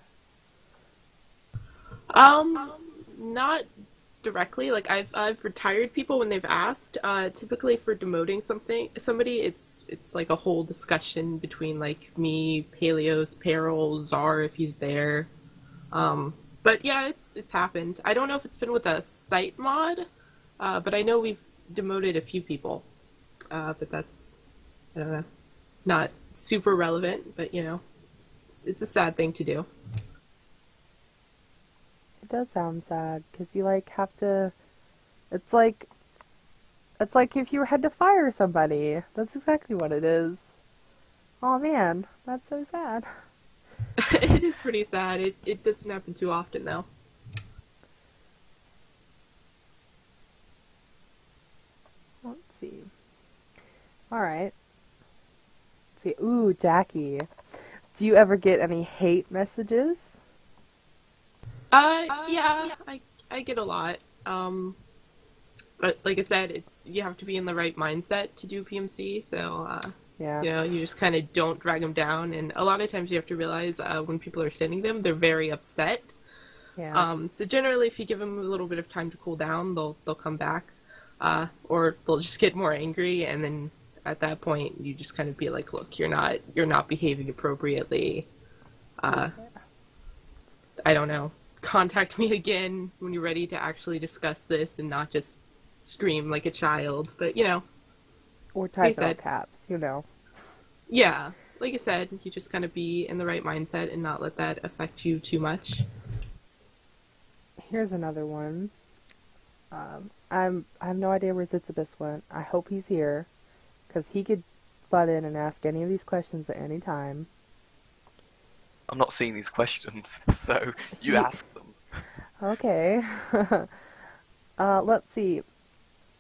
Not directly. Like I've retired people when they've asked. Typically for demoting somebody, it's like a whole discussion between like me, Paleos, Peril, Czar if he's there. But yeah, it's happened. I don't know if it's been with a site mod, but I know we've demoted a few people. But that's, I don't know, not super relevant. But you know, it's a sad thing to do. It does sound sad, because you, like, have to... It's like if you had to fire somebody. That's exactly what it is. Oh man, that's so sad. It is pretty sad. It doesn't happen too often, though. Let's see. Alright. Let's see. Ooh, Jackie. Do you ever get any hate messages? Yeah, I get a lot. But like I said, you have to be in the right mindset to do PMC, so, Yeah. you know, you just kind of don't drag them down, and a lot of times you have to realize, when people are sending them, they're very upset. Yeah. So generally, if you give them a little bit of time to cool down, they'll come back, or they'll just get more angry, and then at that point, you just kind of be like, look, you're not behaving appropriately. I don't know. Contact me again when you're ready to actually discuss this and not just scream like a child. But, you know. Or type in all caps, you know. Yeah. Like I said, you just kind of be in the right mindset and not let that affect you too much. Here's another one. I have no idea where Zitzibus went. I hope he's here, because he could butt in and ask any of these questions at any time. I'm not seeing these questions, so you ask them. Okay. Let's see.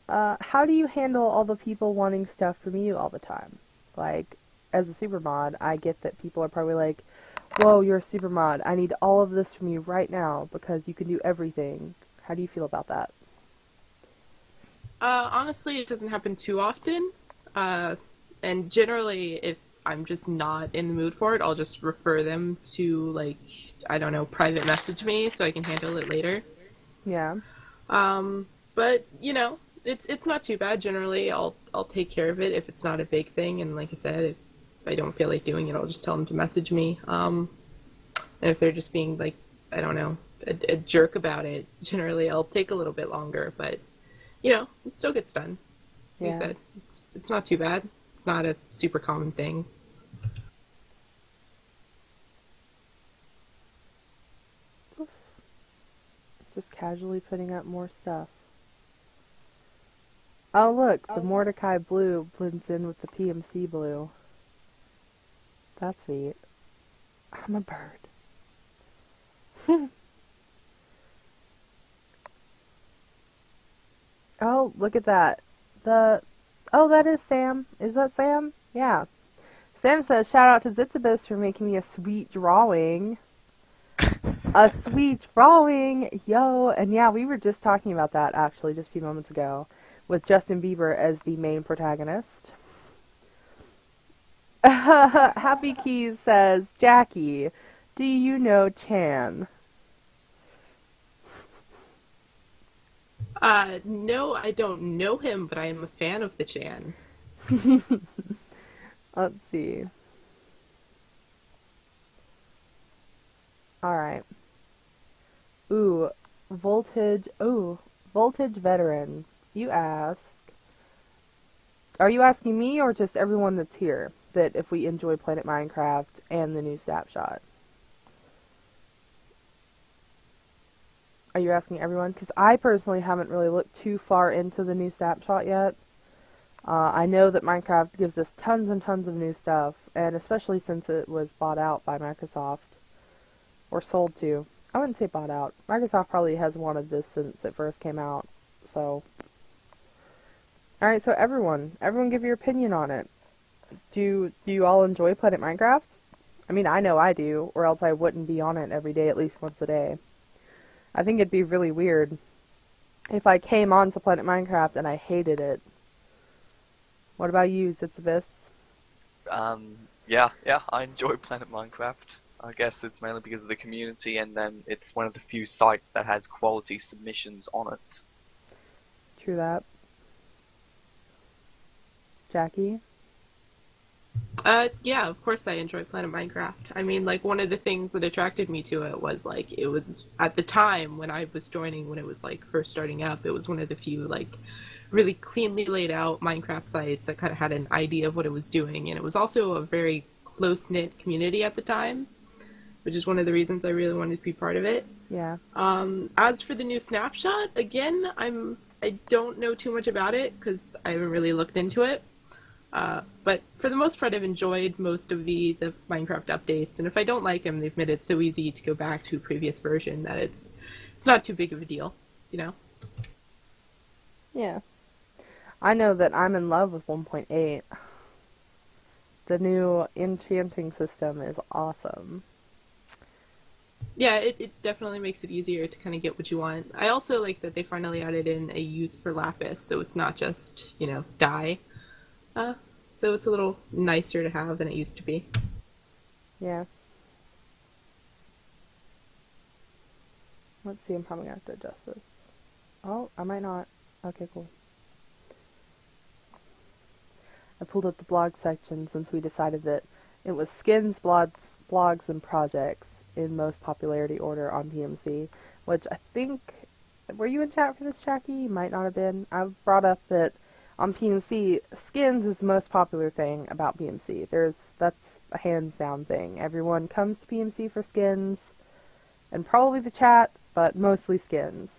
How do you handle all the people wanting stuff from you all the time? Like, as a super mod, I get that people are probably like, whoa, you're a super mod. I need all of this from you right now because you can do everything. How do you feel about that? Honestly, it doesn't happen too often. And generally, if I'm just not in the mood for it, I'll just refer them to, like, I don't know, private message me so I can handle it later. Yeah. But, you know, it's not too bad. Generally, I'll take care of it if it's not a big thing. And like I said, if I don't feel like doing it, I'll just tell them to message me. And if they're just being, like, I don't know, a jerk about it, generally I'll take a little bit longer. But, you know, it still gets done. Like I said, it's not too bad. It's not a super common thing. Just casually putting up more stuff. Oh look, the Mordecai blue blends in with the PMC blue. That's neat. I'm a bird. Oh, look at that. Oh, that is Sam. Is that Sam? Yeah. Sam says, shout out to Zitzibus for making me a sweet drawing. A sweet drawing! Yo! And yeah, we were just talking about that, actually, just a few moments ago, with Justin Bieber as the main protagonist. Happy Keys says, Jackie, do you know Chan? No, I don't know him, but I am a fan of the Chan. Let's see. Alright. Ooh, Voltage Veteran. You ask, are you asking me or just everyone that's here that if we enjoy Planet Minecraft and the new snapshot? Are you asking everyone? Because I personally haven't really looked too far into the new snapshot yet. I know that Minecraft gives us tons and tons of new stuff, and especially since it was bought out by Microsoft, or sold to. I wouldn't say bought out. Microsoft probably has wanted this since it first came out, so. Alright, so everyone give your opinion on it. Do you all enjoy Planet Minecraft? I mean, I know I do, or else I wouldn't be on it every day at least once a day. I think it'd be really weird if I came on to Planet Minecraft and I hated it. What about you, Zitzibus? Yeah, I enjoy Planet Minecraft. I guess it's mainly because of the community, and then it's one of the few sites that has quality submissions on it. True that. Jackie? Yeah, of course I enjoy PlanetMinecraft. I mean, like, one of the things that attracted me to it was, like, it was, at the time when I was joining, when it was, like, first starting up, it was one of the few, like, really cleanly laid out Minecraft sites that kind of had an idea of what it was doing, and it was also a very close-knit community at the time, which is one of the reasons I really wanted to be part of it. Yeah. As for the new snapshot, again, I don't know too much about it, because I haven't really looked into it. But for the most part, I've enjoyed most of the Minecraft updates, and if I don't like them, they've made it so easy to go back to a previous version that it's not too big of a deal, you know? Yeah. I know that I'm in love with 1.8. The new enchanting system is awesome. Yeah, it definitely makes it easier to kind of get what you want. I also like that they finally added in a use for lapis, so it's not just, you know, dye. So it's a little nicer to have than it used to be. Yeah. Let's see, I'm probably going to have to adjust this. Oh, I might not. Okay, cool. I pulled up the blog section since we decided that it was skins, blogs, and projects in most popularity order on PMC, which I think... Were you in chat for this, Jackie? You might not have been. I brought up that on PMC, skins is the most popular thing about PMC. That's a hands down thing. Everyone comes to PMC for skins, and probably the chat, but mostly skins.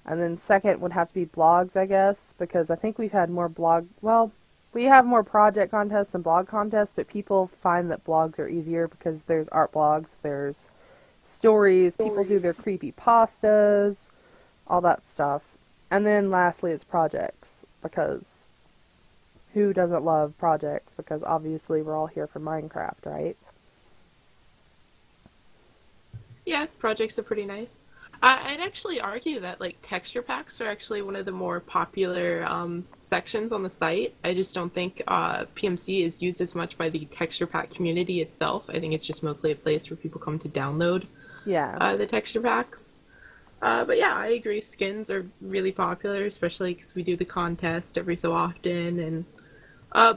And then second would have to be blogs, I guess, because I think we've had more we have more project contests than blog contests, but people find that blogs are easier because there's art blogs, there's stories, people do their creepy pastas, all that stuff. And then lastly, it's projects, because who doesn't love projects? Because obviously we're all here for Minecraft, right? Yeah, projects are pretty nice. I'd actually argue that, like, texture packs are actually one of the more popular sections on the site. I just don't think PMC is used as much by the texture pack community itself. I think it's just mostly a place where people come to download the texture packs. But yeah, I agree. Skins are really popular, especially because we do the contest every so often. And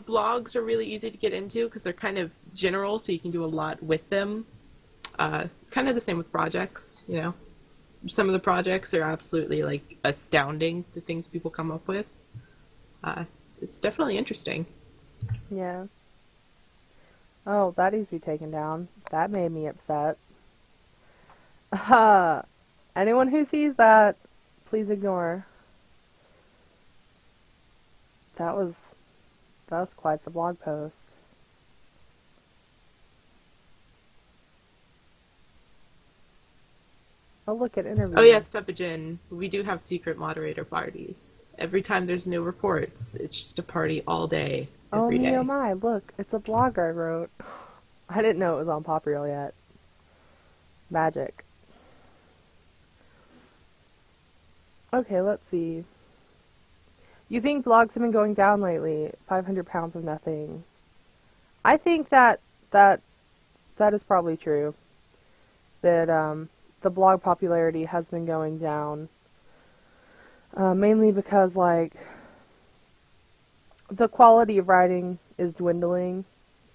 blogs are really easy to get into because they're kind of general, so you can do a lot with them. Kind of the same with projects, you know. Some of the projects are absolutely, like, astounding, the things people come up with. It's definitely interesting. Yeah. Oh, that needs to be taken down. That made me upset. Anyone who sees that, please ignore. That was quite the blog post. Oh, look at interviews. Oh yes, Peppagen. We do have secret moderator parties. Every time there's no reports, it's just a party all day, every day. Oh my, look, it's a blog I wrote. I didn't know it was on PopReal yet. Magic. Okay, let's see. You think blogs have been going down lately? 500 pounds of nothing. I think that is probably true. That, the blog popularity has been going down, mainly because, like, the quality of writing is dwindling.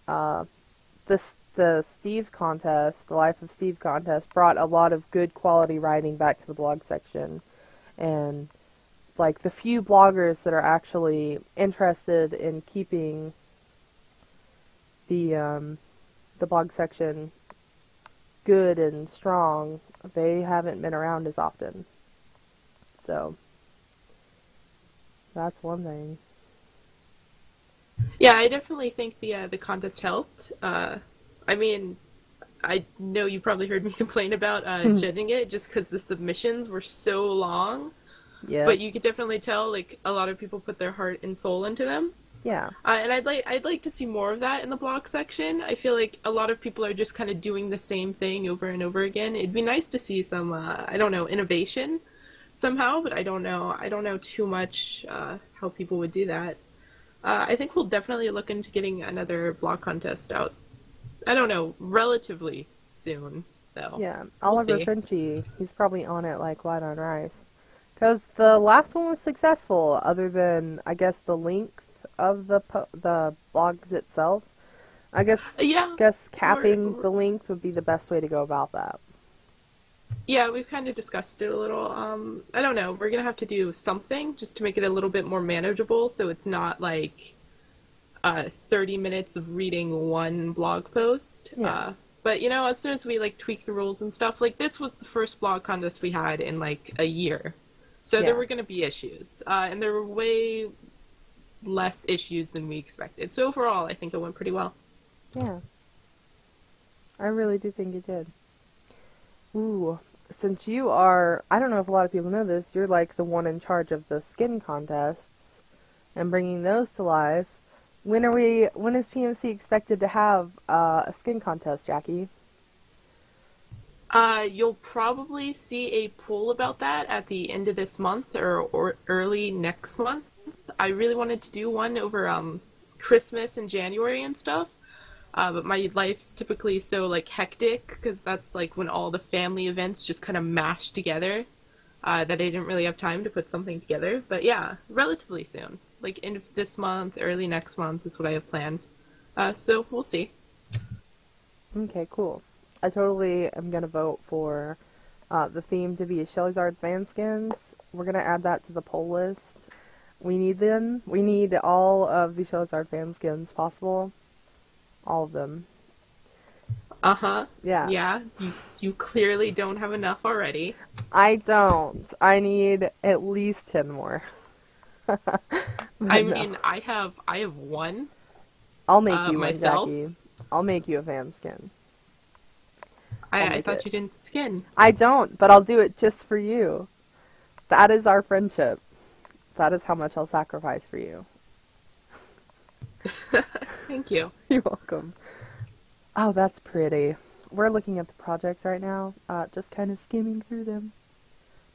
The Steve contest, the Life of Steve contest, brought a lot of good quality writing back to the blog section, and, like, the few bloggers that are actually interested in keeping the blog section good and strong, they haven't been around as often. So, that's one thing. Yeah, I definitely think the contest helped. I mean, I know you probably heard me complain about judging it just because the submissions were so long. Yeah. But you could definitely tell, like, a lot of people put their heart and soul into them. Yeah. And I'd like to see more of that in the blog section. I feel like a lot of people are just kind of doing the same thing over and over again. It'd be nice to see some, I don't know, innovation somehow, but I don't know too much how people would do that. I think we'll definitely look into getting another blog contest out. I don't know, relatively soon, though. Yeah, We'll Oliver see. Frenchy, he's probably on it like white on rice. Because the last one was successful, other than, I guess, the length of the blogs itself. I Yeah, guess capping we're the length would be the best way to go about that. yeah, we've kind of discussed it a little. I don't know. We're gonna have to do something just to make it a little bit more manageable, so it's not like 30 minutes of reading one blog post. Yeah. But as soon as we like tweak the rules and stuff, like this was the first blog contest we had in like a year, so Yeah. there were gonna be issues, and there were way less issues than we expected. So overall, I think it went pretty well. Yeah. I really do think it did. Ooh, since you are, I don't know if a lot of people know this, you're like the one in charge of the skin contests and bringing those to life. When is PMC expected to have a skin contest, Jackie? You'll probably see a poll about that at the end of this month or early next month. I really wanted to do one over Christmas and January and stuff, but my life's typically so like hectic because that's like when all the family events just kind of mash together that I didn't really have time to put something together. But yeah, relatively soon, like end of this month, early next month is what I have planned. So we'll see. Okay, cool. I totally am going to vote for the theme to be Shellyzard's fan skins. We're going to add that to the poll list. We need them. We need all of the Shellyzard fan skins possible. All of them. Uh-huh. Yeah. Yeah, you clearly don't have enough already. I don't. I need at least 10 more. I No. mean, I have one. I'll make you myself. one, Jackie. I'll make you a fan skin. I'll I make thought it. you didn't skin. I don't, but I'll do it just for you. That is our friendship. That is how much I'll sacrifice for you. Thank you. You're welcome. Oh, that's pretty. We're looking at the projects right now, just kind of skimming through them.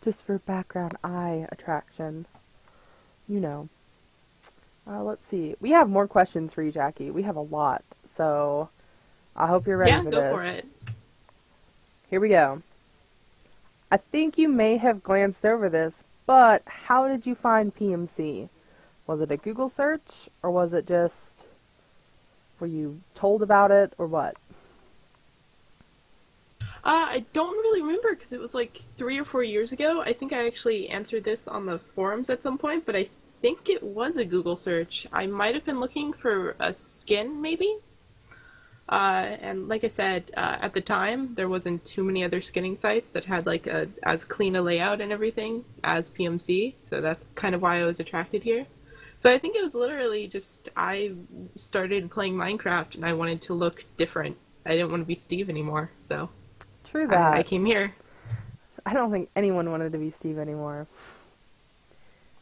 Just for background eye attraction. You know. Let's see. We have more questions for you, Jackie. We have a lot, so I hope you're ready Yeah, for go this. for it. Here we go. I think you may have glanced over this, but how did you find PMC? Was it a Google search, or was it just, were you told about it, or what? I don't really remember because it was like 3 or 4 years ago. I think I actually answered this on the forums at some point, but I think it was a Google search. I might have been looking for a skin, maybe? And like I said, at the time, there wasn't too many other skinning sites that had like as clean a layout and everything as PMC, so that's kind of why I was attracted here. So I think it was literally just I started playing Minecraft and I wanted to look different. I didn't want to be Steve anymore, so True that. I came here. I don't think anyone wanted to be Steve anymore.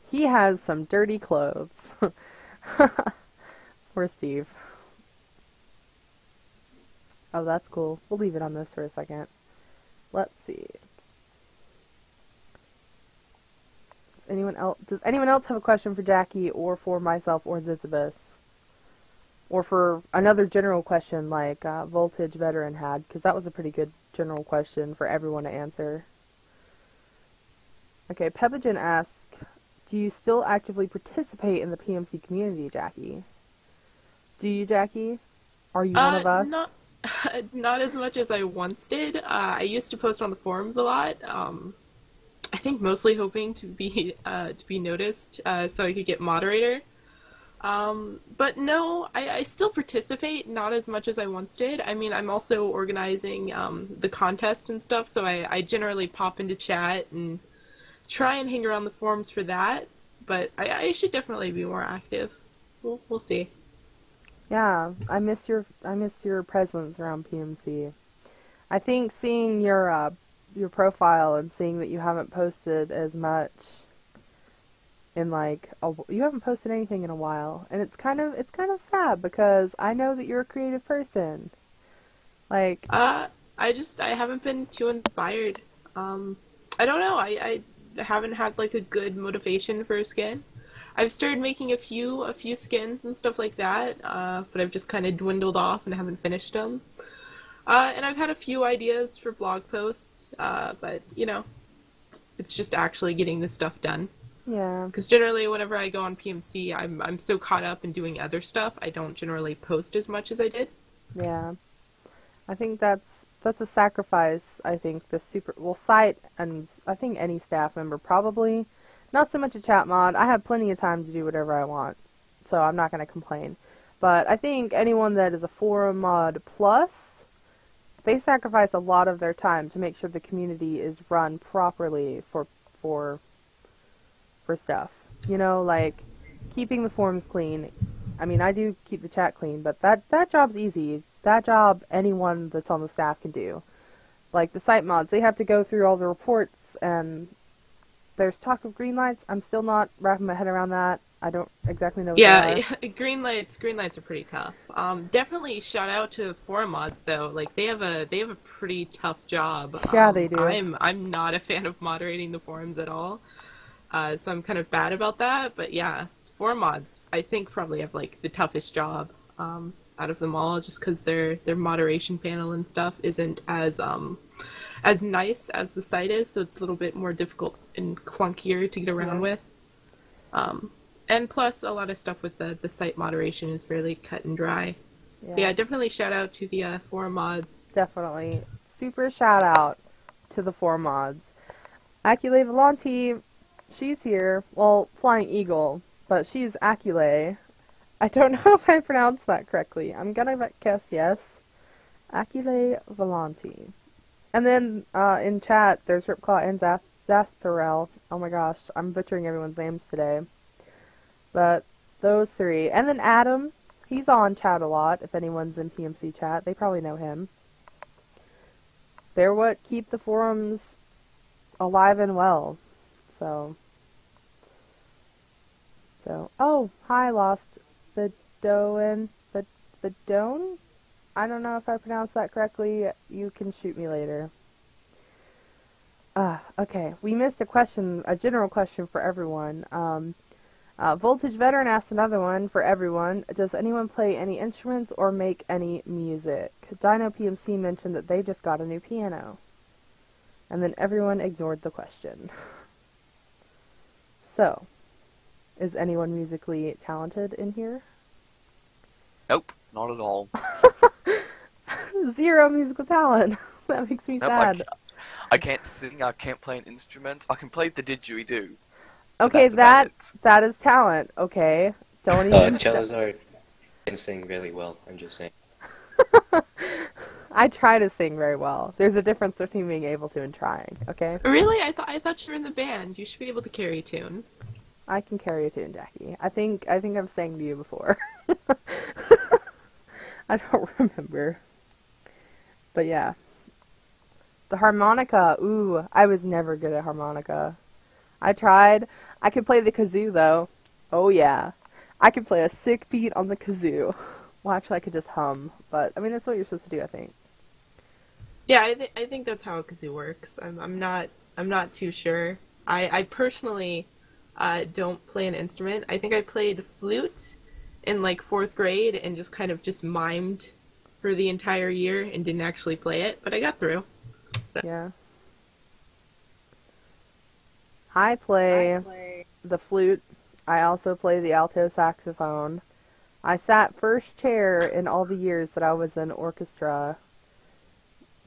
He has some dirty clothes. Poor Steve. Oh, that's cool. We'll leave it on this for a second. Let's see. Does anyone else have a question for Jackie or for myself or Elizabeth? Or for another general question like Voltage Veteran had, because that was a pretty good general question for everyone to answer. Okay, Pepagen asks, do you still actively participate in the PMC community, Jackie? Do you, Jackie? Are you one of us? Not as much as I once did. I used to post on the forums a lot. I think mostly hoping to be noticed so I could get moderator. But no, I still participate, not as much as I once did. I mean, I'm also organizing the contest and stuff, so I generally pop into chat and try and hang around the forums for that. But I should definitely be more active. We'll see. Yeah, I miss your presence around PMC. I think seeing your profile and seeing that you haven't posted as much in you haven't posted anything in a while, and it's kind of sad because I know that you're a creative person. Like I haven't been too inspired. I don't know. I haven't had like a good motivation for a skin. I've started making a few skins and stuff like that, but I've just kind of dwindled off and haven't finished them. And I've had a few ideas for blog posts, but it's just actually getting this stuff done. Yeah. Because generally, whenever I go on PMC, I'm so caught up in doing other stuff, I don't generally post as much as I did. Yeah. I think that's a sacrifice. I think the site, and I think any staff member probably, not so much a chat mod. I have plenty of time to do whatever I want, so I'm not going to complain. But I think anyone that is a forum mod plus, they sacrifice a lot of their time to make sure the community is run properly for stuff. Like keeping the forums clean. I mean, I do keep the chat clean, but that job's easy. That job anyone that's on the staff can do. Like the site mods, they have to go through all the reports, and there's talk of green lights. I'm still not wrapping my head around that. I don't exactly know what they are. Yeah, green lights are pretty tough. Definitely shout out to forum mods though. Like they have a pretty tough job. Yeah, they do. I'm not a fan of moderating the forums at all. So I'm kind of bad about that, but yeah, forum mods I think probably have like the toughest job out of them all, just because their moderation panel and stuff isn't as nice as the site is, so it's a little bit more difficult and clunkier to get around with. And plus, a lot of stuff with the site moderation is fairly cut and dry. Yeah. So yeah, definitely shout out to the forum mods. Definitely. Super shout out to the forum mods. Acule Volanti, she's here. Well, Flying Eagle, but she's Acule. I don't know if I pronounced that correctly. I'm gonna guess yes. Acule Volanti. And then in chat, there's Ripclaw and Zatharel. Oh my gosh, I'm butchering everyone's names today. But those three. And then Adam, he's on chat a lot. If anyone's in PMC chat, they probably know him. They're what keep the forums alive and well. So, oh, hi, Lost Bedouin. Bedouin? I don't know if I pronounced that correctly. You can shoot me later. Okay. We missed a general question for everyone. Voltage Veteran asked another one for everyone. Does anyone play any instruments or make any music? Dino PMC mentioned that they just got a new piano. And then everyone ignored the question. So, is anyone musically talented in here? Nope, not at all. Zero musical talent. That makes me sad. I can't sing, I can't play an instrument. I can play the didgeridoo. Okay, that is talent. Okay, don't even. Charizard can sing really well. I'm just saying. I try to sing very well. There's a difference between being able to and trying. Okay. Really, I thought you were in the band. You should be able to carry a tune. I can carry a tune, Jackie. I think I've sang to you before. I don't remember. But yeah. The harmonica. Ooh, I was never good at harmonica. I tried. I could play the kazoo, though. Oh, yeah. I could play a sick beat on the kazoo. Well, actually, I could just hum. But, I mean, that's what you're supposed to do, I think. Yeah, I think that's how a kazoo works. I'm not too sure. I personally don't play an instrument. I think I played flute in, like, 4th grade and just kind of just mimed for the entire year and didn't actually play it. But I got through. So. Yeah. I play the flute. I also play the alto saxophone. I sat first chair in all the years that I was in orchestra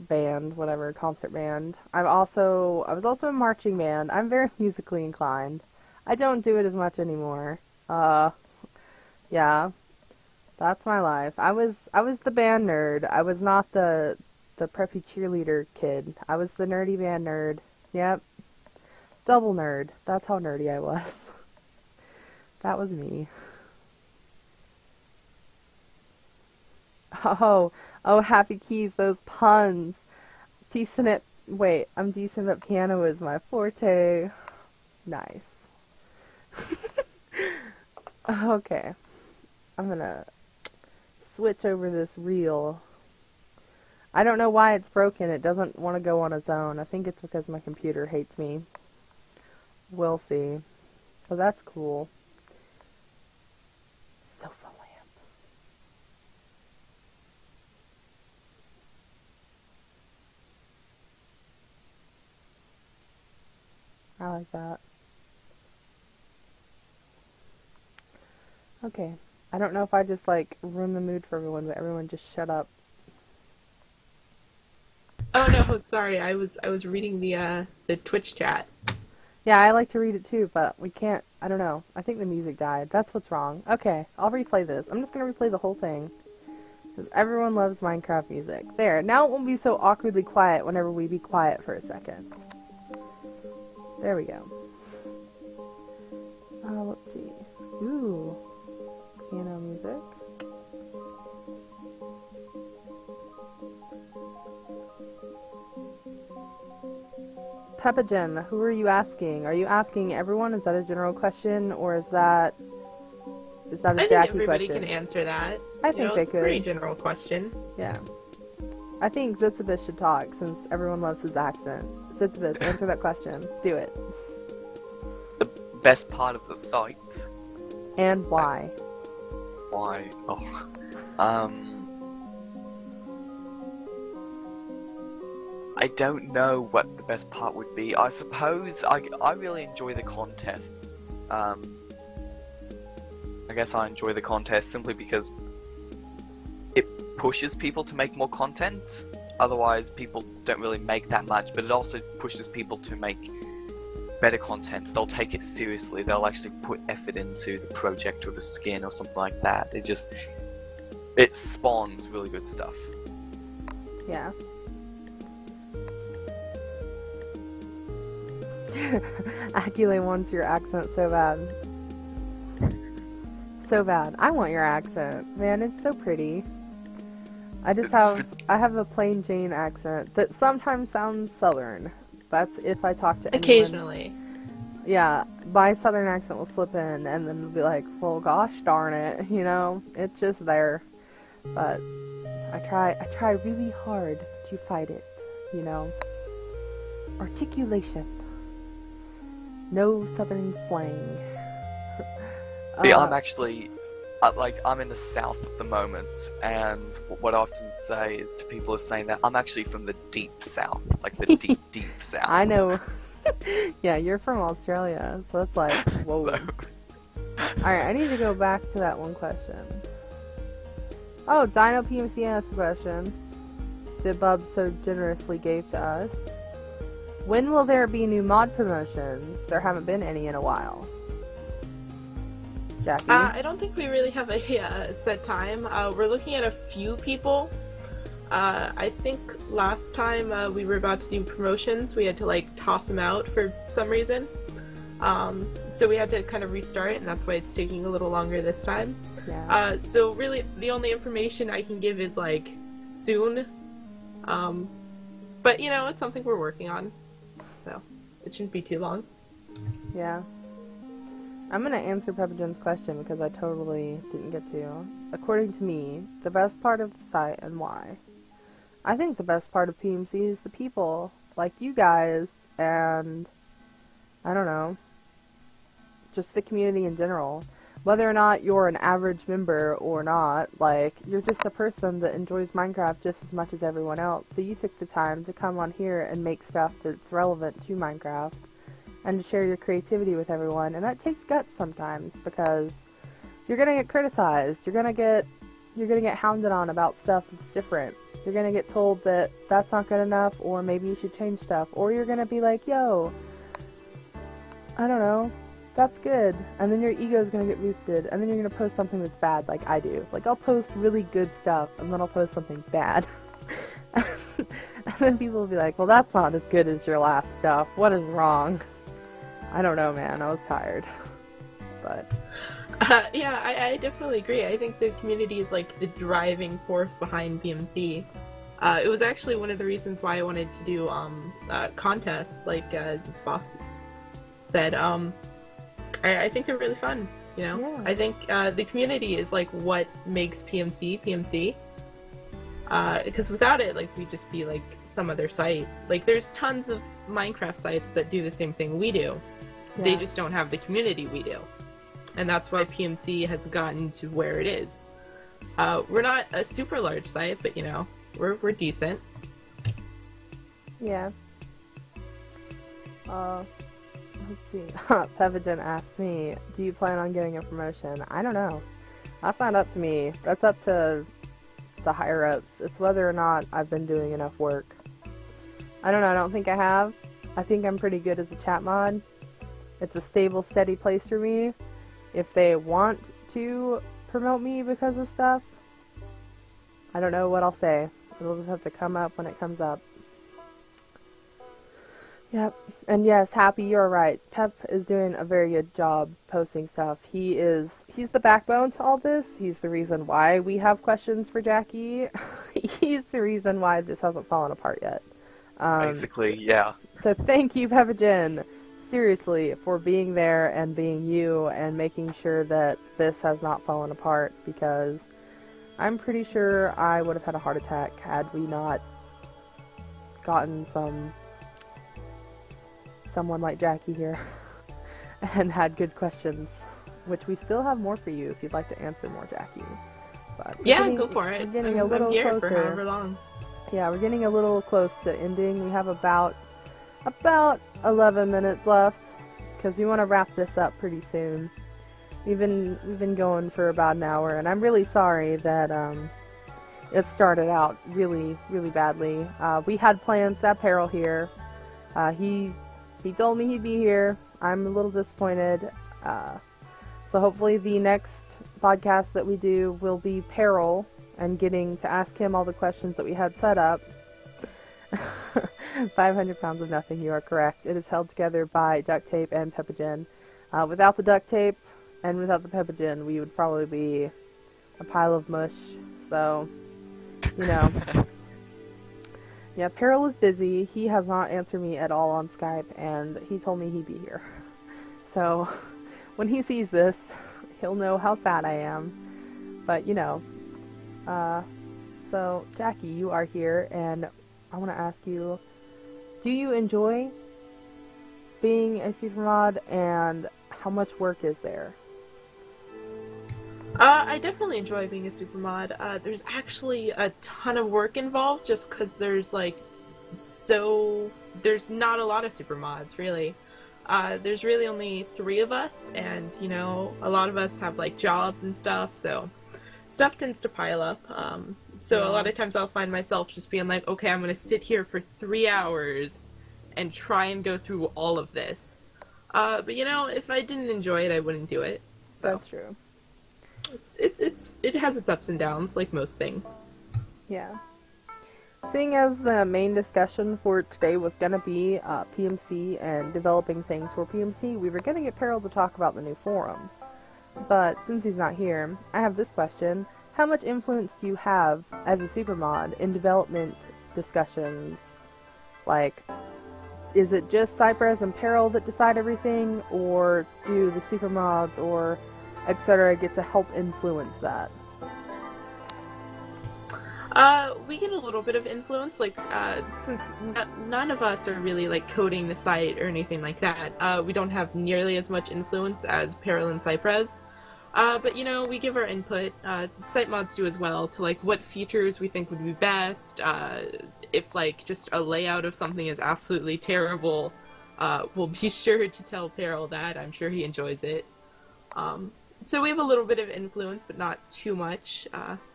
band, whatever, concert band. I was also in marching band. I'm very musically inclined. I don't do it as much anymore. Yeah. That's my life. I was the band nerd. I was not the preppy cheerleader kid. I was the nerdy band nerd. Yep. Double nerd. That's how nerdy I was. That was me. Oh, Happy Keys, those puns. I'm decent at piano is my forte. Nice. Okay. I'm gonna switch over this reel. I don't know why it's broken. It doesn't want to go on its own. I think it's because my computer hates me. We'll see. Oh, that's cool. Sofa lamp. like that. Okay. I don't know if I just, like, ruined the mood for everyone, but everyone just shut up. Oh no, sorry. I was reading the Twitch chat. Yeah, I like to read it too, but we can't, I don't know. I think the music died. That's what's wrong. Okay, I'll replay this. I'm just gonna replay the whole thing. Because everyone loves Minecraft music. There, now it won't be so awkwardly quiet whenever we be quiet for a second. There we go. Let's see. Ooh. Piano music. Peppagen, who are you asking? Are you asking everyone? Is that a general question, or is that a I think Jackie everybody question? can answer that. I think they it's could. a pretty general question. Yeah. I think Zitzibus should talk, since everyone loves his accent. Zitzibus, answer that question. Do it. The best part of the site. And why? Why? Oh. I don't know what the best part would be. I suppose I really enjoy the contests. I guess I enjoy the contests simply because it pushes people to make more content. Otherwise, people don't really make that much, but it also pushes people to make better content. They'll take it seriously. They'll actually put effort into the project or the skin or something like that. It spawns really good stuff. Yeah. Akile wants your accent so bad. So bad. I want your accent. Man, it's so pretty. I have a plain Jane accent that sometimes sounds southern. That's if I talk to anyone. Occasionally. Yeah, my southern accent will slip in and then it'll be like, well, gosh darn it, you know? It's just there. But I try really hard to fight it, you know? Articulation. No southern slang. See, I'm actually, I'm in the south at the moment, and what I often say to people is saying that I'm actually from the deep south, like the deep, deep south. I know. Yeah, you're from Australia, so it's like, whoa. So... Alright, I need to go back to that one question. Oh, Dino PMC asked a question that Bub so generously gave to us. When will there be new mod promotions? There haven't been any in a while. Jackie? I don't think we really have a set time. We're looking at a few people. I think last time we were about to do promotions, we had to like toss them out for some reason. So we had to kind of restart, and that's why it's taking a little longer this time. Yeah. So really, the only information I can give is like soon. But you know, it's something we're working on, so it shouldn't be too long. Yeah. I'm gonna answer Peppagen's question because I totally didn't get to. According to me, the best part of the site and why. I think the best part of PMC is the people, like you guys, and I don't know, just the community in general. Whether or not you're an average member or not, like, you're just a person that enjoys Minecraft just as much as everyone else, so you took the time to come on here and make stuff that's relevant to Minecraft, and to share your creativity with everyone, and that takes guts sometimes, because you're gonna get criticized, you're gonna get hounded on about stuff that's different, you're gonna get told that that's not good enough, or maybe you should change stuff, or you're gonna be like, yo, I don't know, that's good, and then your ego's gonna get boosted, and then you're gonna post something that's bad, like I do. Like, I'll post really good stuff, and then I'll post something bad. And then people will be like, well, that's not as good as your last stuff, what is wrong? I don't know, man, I was tired. But... Yeah, I definitely agree. I think the community is like the driving force behind BMC. It was actually one of the reasons why I wanted to do contests, like Zitzboss said. I think they're really fun, you know? Yeah. I think the community is like what makes PMC PMC. Because without it, like, we'd just be like some other site. Like, there's tons of Minecraft sites that do the same thing we do. yeah. They just don't have the community we do. And that's why PMC has gotten to where it is. We're not a super large site, but you know, we're decent. Yeah. let's see. Pevagen asked me, do you plan on getting a promotion? I don't know. That's not up to me. That's up to the higher-ups. It's whether or not I've been doing enough work. I don't know. I don't think I have. I think I'm pretty good as a chat mod. It's a stable, steady place for me. If they want to promote me because of stuff, I don't know what I'll say. It'll just have to come up when it comes up. Yep. And yes, Happy, you're right. Pep is doing a very good job posting stuff. He's the backbone to all this. He's the reason why we have questions for Jackie. He's the reason why this hasn't fallen apart yet. Basically, yeah. So thank you, Pevagen, seriously, for being there and being you and making sure that this has not fallen apart, because I'm pretty sure I would have had a heart attack had we not gotten someone like Jackie here and had good questions, which we still have more for you if you'd like to answer more, Jackie. But yeah, go for it. We're getting a little I'm here closer. For however long. Yeah, we're getting a little close to ending. We have about 11 minutes left, because we want to wrap this up pretty soon. We've been going for about an hour, and I'm really sorry that it started out really, really badly. We had plans to have Peril here. He told me he'd be here. I'm a little disappointed. So hopefully the next podcast that we do will be Peril and getting to ask him all the questions that we had set up. 500 pounds of nothing, you are correct. It is held together by duct tape and Pepagen. Without the duct tape and without the Pepagen, we would probably be a pile of mush. So, you know. Yeah, Peril is busy. He has not answered me at all on Skype, and he told me he'd be here. So, when he sees this, he'll know how sad I am. But, you know. So, Jackie, you are here, and I want to ask you, do you enjoy being a supermod, and how much work is there? I definitely enjoy being a supermod. There's actually a ton of work involved, just because there's not a lot of supermods, really. There's really only 3 of us, and, you know, a lot of us have, like, jobs and stuff, so stuff tends to pile up. So a lot of times I'll find myself just being like, okay, I'm gonna sit here for 3 hours and try and go through all of this. But, you know, if I didn't enjoy it, I wouldn't do it. So. That's true. It has its ups and downs, like most things. Yeah. Seeing as the main discussion for today was going to be PMC and developing things for PMC, we were going to get Peril to talk about the new forums. But since he's not here, I have this question. How much influence do you have as a supermod in development discussions? Like, is it just Cypress and Peril that decide everything, or do the supermods or etc. get to help influence that? We get a little bit of influence, like, since none of us are really, like, coding the site or anything like that, we don't have nearly as much influence as Peril and Cypress. But, you know, we give our input, site mods do as well, to, like, what features we think would be best, if, like, just a layout of something is absolutely terrible, we'll be sure to tell Peril that. I'm sure he enjoys it. So we have a little bit of influence, but not too much.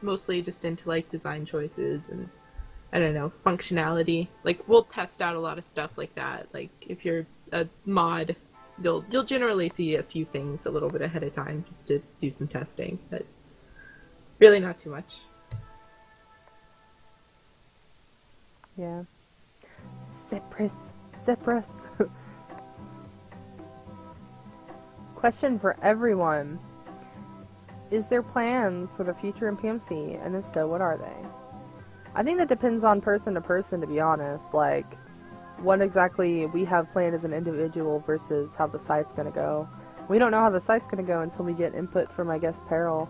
Mostly just into, like, design choices and, I don't know, functionality. Like, we'll test out a lot of stuff like that. Like, if you're a mod, you'll generally see a few things a little bit ahead of time just to do some testing, but really not too much. Yeah. Cypress. Question for everyone. Is there plans for the future in PMC, and if so, what are they? I think that depends on person to person, to be honest. Like, what exactly we have planned as an individual versus how the site's gonna go. We don't know how the site's gonna go until we get input from, I guess, Peril.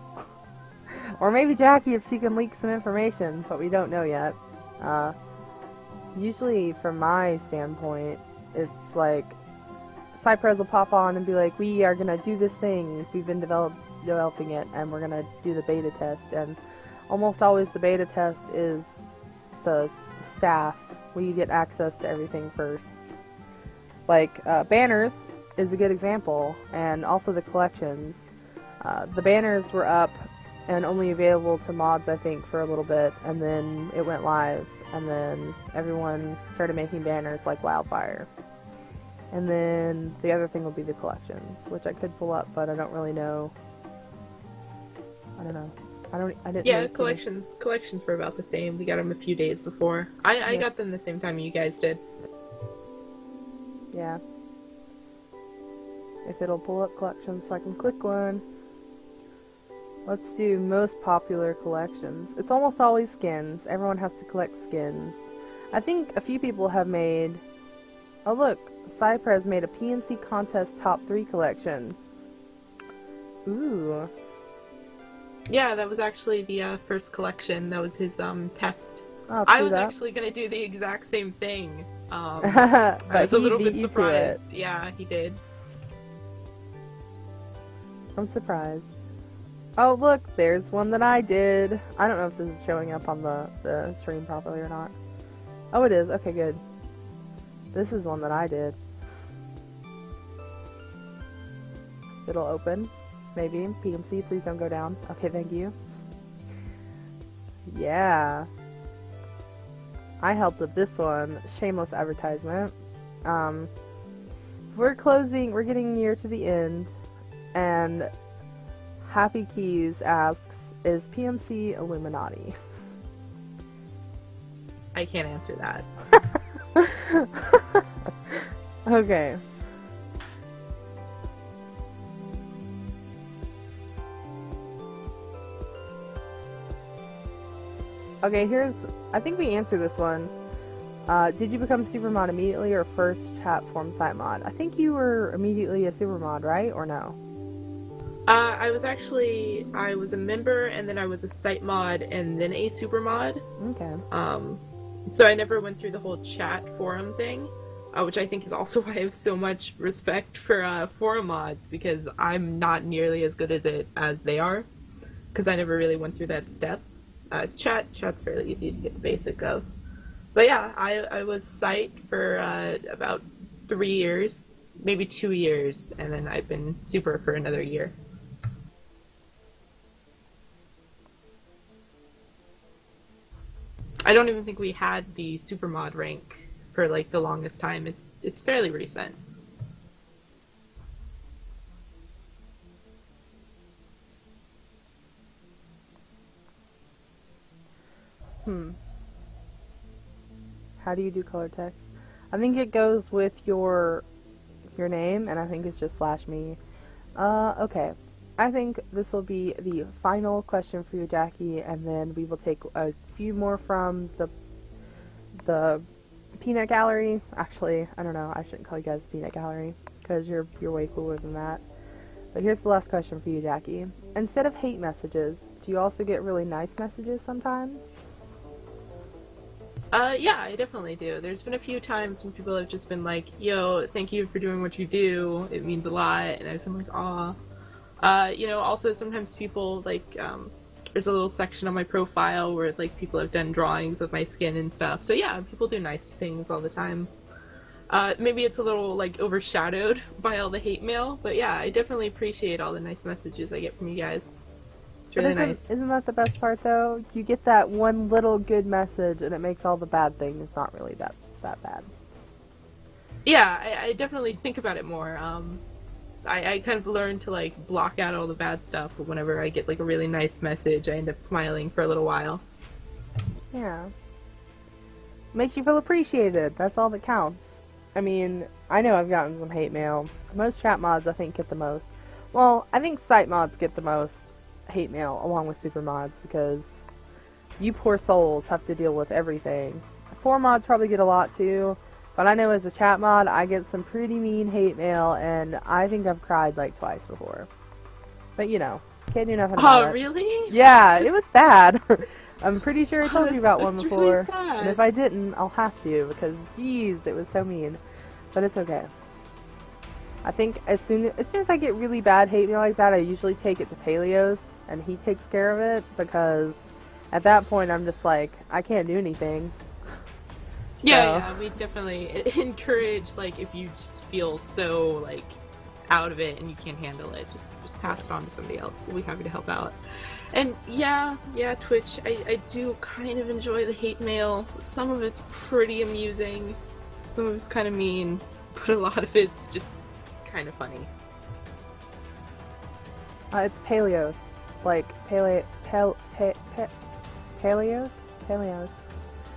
Or maybe Jackie if she can leak some information, but we don't know yet. Usually, from my standpoint, it's like, Cypress will pop on and be like, we are gonna do this thing, we've been developing it, and we're gonna do the beta test, and almost always the beta test is the staff. We get access to everything first. Like, banners, is a good example, and also the collections. The banners were up and only available to mods, I think, for a little bit, and then it went live, and then everyone started making banners like wildfire. And then the other thing will be the collections, which I could pull up, but I don't really know. I don't know. I didn't. Yeah, make collections were about the same. We got them a few days before. I got them the same time you guys did. Yeah. If it'll pull up collections so I can click one. Let's do most popular collections. It's almost always skins. Everyone has to collect skins. I think a few people have made... Oh look, Cypress made a PMC contest top 3 collection. Ooh. Yeah, that was actually the first collection. That was his test. I'll I do was that. actually going to do the exact same thing. But I was a he little beat bit you to it. surprised. Yeah, he did. I'm surprised. Oh look, there's one that I did. I don't know if this is showing up on the stream properly or not. Oh, it is. Okay, good. This is one that I did. It'll open. Maybe. PMC, please don't go down. Okay, thank you. Yeah. I helped with this one. Shameless advertisement. We're getting near to the end, and Happy Keys asks, is PMC Illuminati? I can't answer that. Okay. Okay, I think we answered this one. Did you become Supermod immediately or first chat form site mod? I think you were immediately a Supermod, right? Or no? I was a member, and then I was a site mod, and then a super mod. Okay. So I never went through the whole chat forum thing, which I think is also why I have so much respect for forum mods, because I'm not nearly as good as they are, because I never really went through that step. Chat's fairly easy to get the basic of. But yeah, I was site for about 3 years, maybe 2 years, and then I've been super for another year. I don't even think we had the supermod rank for like the longest time. It's fairly recent. How do you do color text? I think it goes with your name, and I think it's just /me. Okay. I think this will be the final question for you, Jackie, and then we will take a few more from the peanut gallery. Actually, I don't know. I shouldn't call you guys peanut gallery because you're way cooler than that. But here's the last question for you, Jackie. Instead of hate messages, do you also get really nice messages sometimes? Yeah, I definitely do. There's been a few times when people have just been like, yo, thank you for doing what you do. It means a lot. And I've been like, aw. Also sometimes people, like, there's a little section on my profile where, like, people have done drawings of my skin and stuff. So yeah, people do nice things all the time. Maybe it's a little, like, overshadowed by all the hate mail, but yeah, I definitely appreciate all the nice messages I get from you guys. It's really nice. Isn't that the best part, though? You get that one little good message, and it makes all the bad things not really that bad. Yeah, I definitely think about it more. I kind of learned to, like, block out all the bad stuff, but whenever I get, like, a really nice message, I end up smiling for a little while. Yeah. Makes you feel appreciated. That's all that counts. I mean, I know I've gotten some hate mail. Most chat mods, I think, get the most. Well, I think site mods get the most hate mail, along with super mods, because you poor souls have to deal with everything. 4 mods probably get a lot, too. But I know as a chat mod, I get some pretty mean hate mail, and I think I've cried like twice before. But you know, can't do nothing about it. Oh, really? Yeah, it was bad. I'm pretty sure I told you about one that's before. really sad. And if I didn't, I'll have to, because geez, it was so mean. But it's okay. I think as soon as I get really bad hate mail like that, I usually take it to Paleos, and he takes care of it, because at that point I'm just like, I can't do anything. Yeah, we definitely encourage, like, if you just feel so, like, out of it and you can't handle it, just pass it on to somebody else. They'll be happy to help out. And yeah, Twitch, I do kind of enjoy the hate mail. Some of it's pretty amusing, some of it's kind of mean, but a lot of it's just kind of funny. It's Paleos, like Paleos,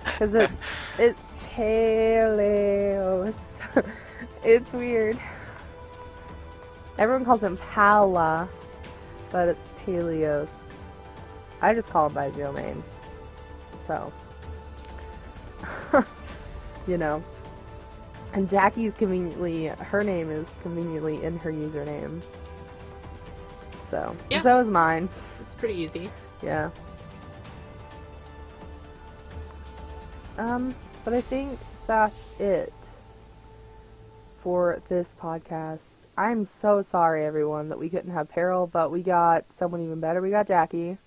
because it's Paleos. It's weird. Everyone calls him Pala, but it's Paleos. I just call him by his real name. So, you know. And Jackie's her name is conveniently in her username. So, yeah. And so is mine. It's pretty easy. Yeah. But I think that's it for this podcast. I'm so sorry, everyone, that we couldn't have Peril, but we got someone even better. We got Jackie.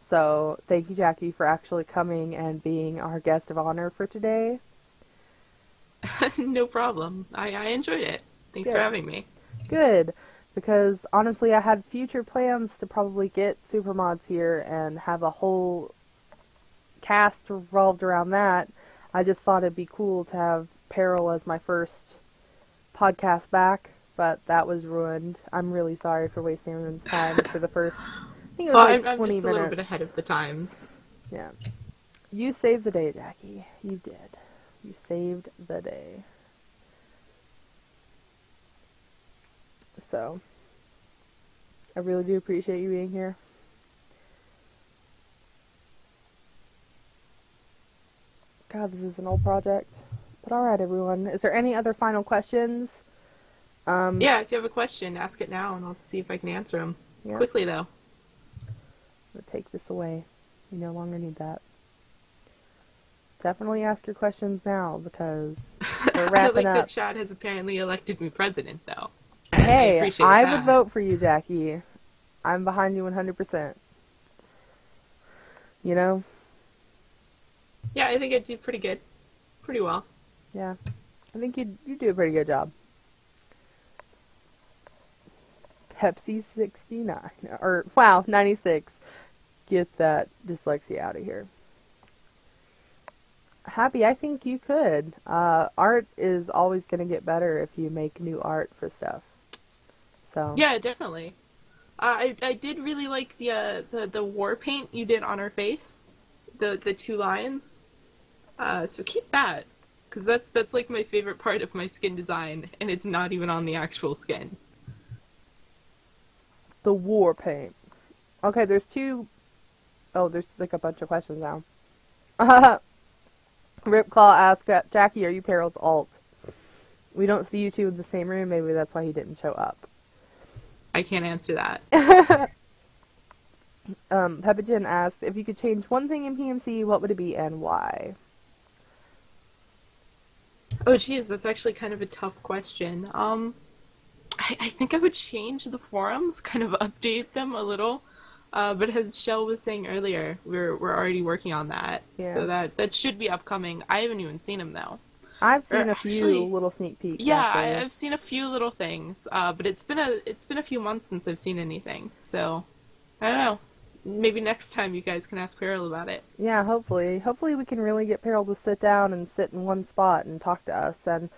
So, thank you, Jackie, for actually coming and being our guest of honor for today. No problem. I enjoyed it. Thanks for having me. Good. Because, honestly, I had future plans to probably get Supermods here and have a whole cast revolved around that. I just thought it'd be cool to have Peril as my first podcast back, but that was ruined. I'm really sorry for wasting everyone's time for the first, I think it was like 20 I'm just minutes. a little bit ahead of the times. Yeah. You saved the day, Jackie. You did. You saved the day. So, I really do appreciate you being here. God, this is an old project. But alright, everyone. Is there any other final questions? Yeah, if you have a question, ask it now, and I'll see if I can answer them. Yeah. Quickly, though. I'm gonna take this away. We no longer need that. Definitely ask your questions now, because we're wrapping I like up. that Chad has apparently elected me president, though. Hey, I that. would vote for you, Jackie. I'm behind you 100%. You know? Yeah, I think I do pretty good. Pretty well. Yeah. I think you do a pretty good job. Pepsi 69. Or, wow, 96. Get that dyslexia out of here. Happy, I think you could. Art is always going to get better if you make new art for stuff. So. Yeah, definitely. I did really like the war paint you did on her face. The 2 lines. So keep that. Because that's like my favorite part of my skin design, and it's not even on the actual skin. The war paint. Okay, there's 2... Oh, there's like a bunch of questions now. Ripclaw asked, Jackie, are you Peril's alt? We don't see you two in the same room. Maybe that's why he didn't show up. I can't answer that. Peppagen asked, if you could change one thing in PMC, what would it be and why? Oh, geez, that's actually kind of a tough question. I think I would change the forums, kind of update them a little. But as Shell was saying earlier, we're already working on that. Yeah. So that should be upcoming. I haven't even seen them, though. I've seen a few little sneak peeks. Yeah, I've seen a few little things. But it's been a few months since I've seen anything. So, I don't know. Maybe next time you guys can ask Peril about it. Yeah, hopefully. Hopefully we can really get Peril to sit down and sit in one spot and talk to us. And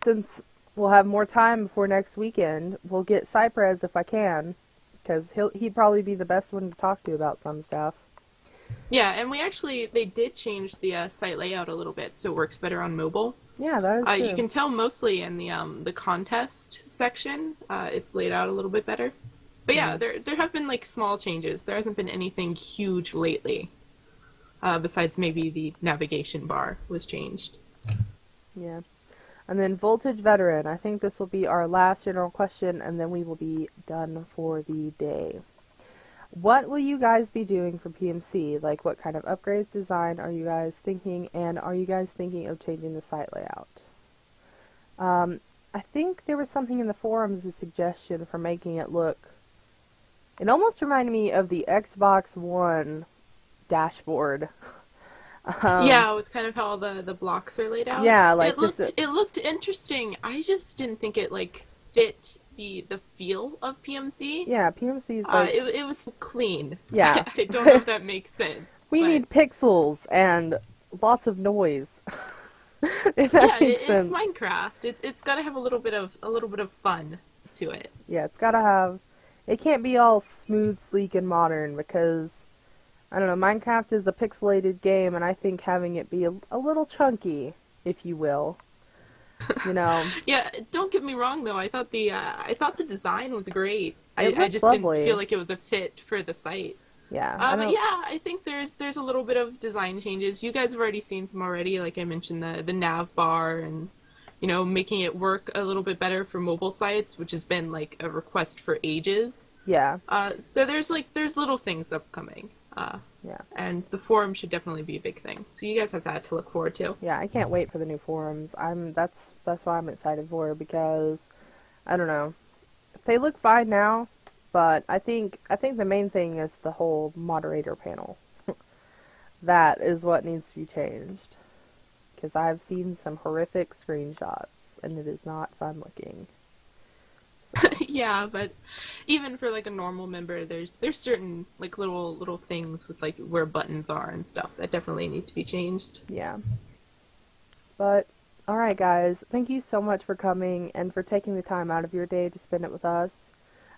since we'll have more time before next weekend, we'll get Cypress if I can. Because he'd probably be the best one to talk to about some stuff. Yeah, and they did change the site layout a little bit, so it works better on mobile. Yeah, that is true. You can tell mostly in the contest section, it's laid out a little bit better. But yeah, there have been like small changes. There hasn't been anything huge lately, besides maybe the navigation bar was changed. Yeah. And then Voltage Veteran, I think this will be our last general question, and then we will be done for the day. What will you guys be doing for PMC? Like, what kind of upgrades, design are you guys thinking, and are you guys thinking of changing the site layout? I think there was something in the forums, a suggestion for making it look... It almost reminded me of the Xbox One dashboard. Yeah, with kind of how the blocks are laid out. Yeah, like it looked interesting. I just didn't think it fit the feel of PMC. Yeah, PMC is like... it was clean. Yeah. I don't know if that makes sense. We but... need pixels and lots of noise. If that makes sense. It's Minecraft. It's got to have a little bit of fun to it. Yeah, it's gotta have... It can't be all smooth, sleek, and modern, because, I don't know, Minecraft is a pixelated game, and I think having it be a little chunky, if you will, you know. Yeah, don't get me wrong though. I thought the design was great. It I just lovely. didn't feel like it was a fit for the site. Yeah. But yeah, I think there's a little bit of design changes. You guys have already seen some already. Like I mentioned, the nav bar and making it work a little bit better for mobile sites, which has been like a request for ages. Yeah. So there's little things upcoming. Yeah. And the forum should definitely be a big thing. So you guys have that to look forward to. Yeah, I can't wait for the new forums. That's why I'm excited for, because I don't know. They look fine now, but I think the main thing is the whole moderator panel. That is what needs to be changed. Because I've seen some horrific screenshots, and it is not fun looking. So. Yeah, but even for like a normal member, there's certain like little things with like where buttons are and stuff that definitely need to be changed. Yeah. But alright guys, thank you so much for coming and for taking the time out of your day to spend it with us.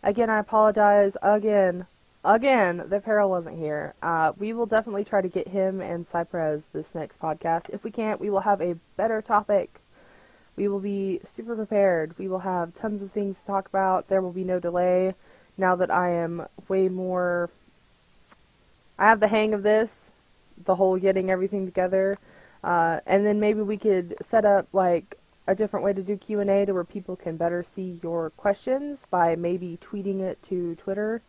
Again, I apologize again that Peril wasn't here. We will definitely try to get him and Cypress this next podcast. If we can't, we will have a better topic. We will be super prepared. We will have tons of things to talk about. There will be no delay. Now that I am way more... I have the hang of this, the whole getting everything together. And then maybe we could set up like a different way to do Q&A to where people can better see your questions by maybe tweeting it to Twitter.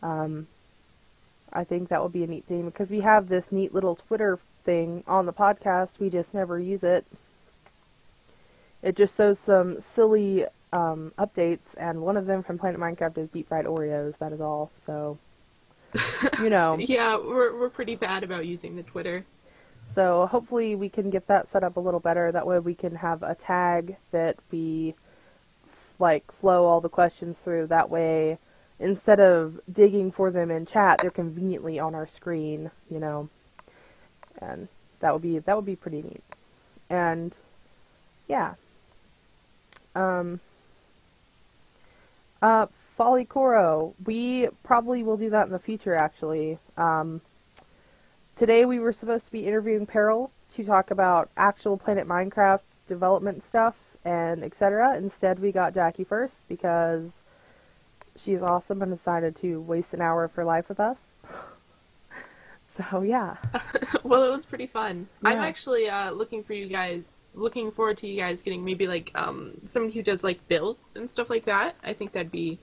I think that would be a neat thing, because we have this neat little Twitter thing on the podcast. We just never use it. It just shows some silly updates, and one of them from Planet Minecraft is deep fried Oreos. That is all. So, Yeah, we're pretty bad about using the Twitter. So hopefully we can get that set up a little better. That way we can have a tag that we like flow all the questions through. That way, instead of digging for them in chat, they're conveniently on our screen, and that would be pretty neat. And yeah. Follicoro, we probably will do that in the future, actually. Today we were supposed to be interviewing Peril to talk about actual Planet Minecraft development stuff and etc. Instead we got Jackie first, because she's awesome and decided to waste an hour of her life with us. So yeah. Well, it was pretty fun. Yeah. I'm actually looking forward to you guys getting maybe like somebody who does like builds and stuff like that. I think that'd be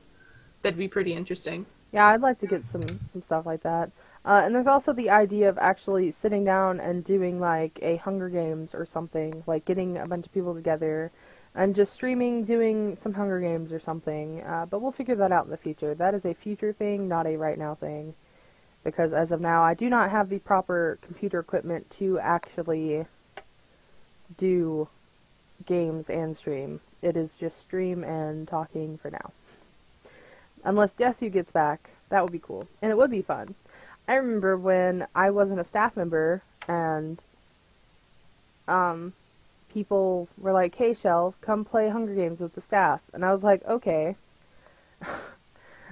pretty interesting. Yeah, I'd like to get some stuff like that. And there's also the idea of actually sitting down and doing like a Hunger Games or something, like getting a bunch of people together and just streaming, doing some Hunger Games or something. But we'll figure that out in the future. That is a future thing, not a right now thing. Because as of now, I do not have the proper computer equipment to actually do games and stream. It is just stream and talking for now. Unless Jesse gets back, that would be cool. And it would be fun. I remember when I wasn't a staff member and people were like, "Hey, Shell, come play Hunger Games with the staff." And I was like, "Okay."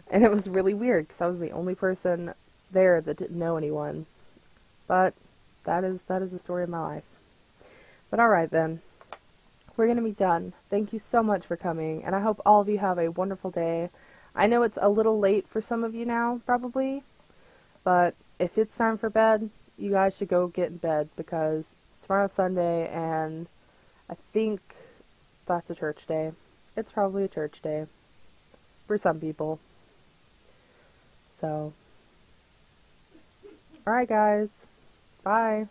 And it was really weird because I was the only person there that didn't know anyone. But that is the story of my life. But alright then. We're going to be done. Thank you so much for coming, and I hope all of you have a wonderful day. I know it's a little late for some of you now, probably. But if it's time for bed, you guys should go get in bed, because tomorrow's Sunday, and I think that's a church day. It's probably a church day. For some people. So. Alright guys. Bye.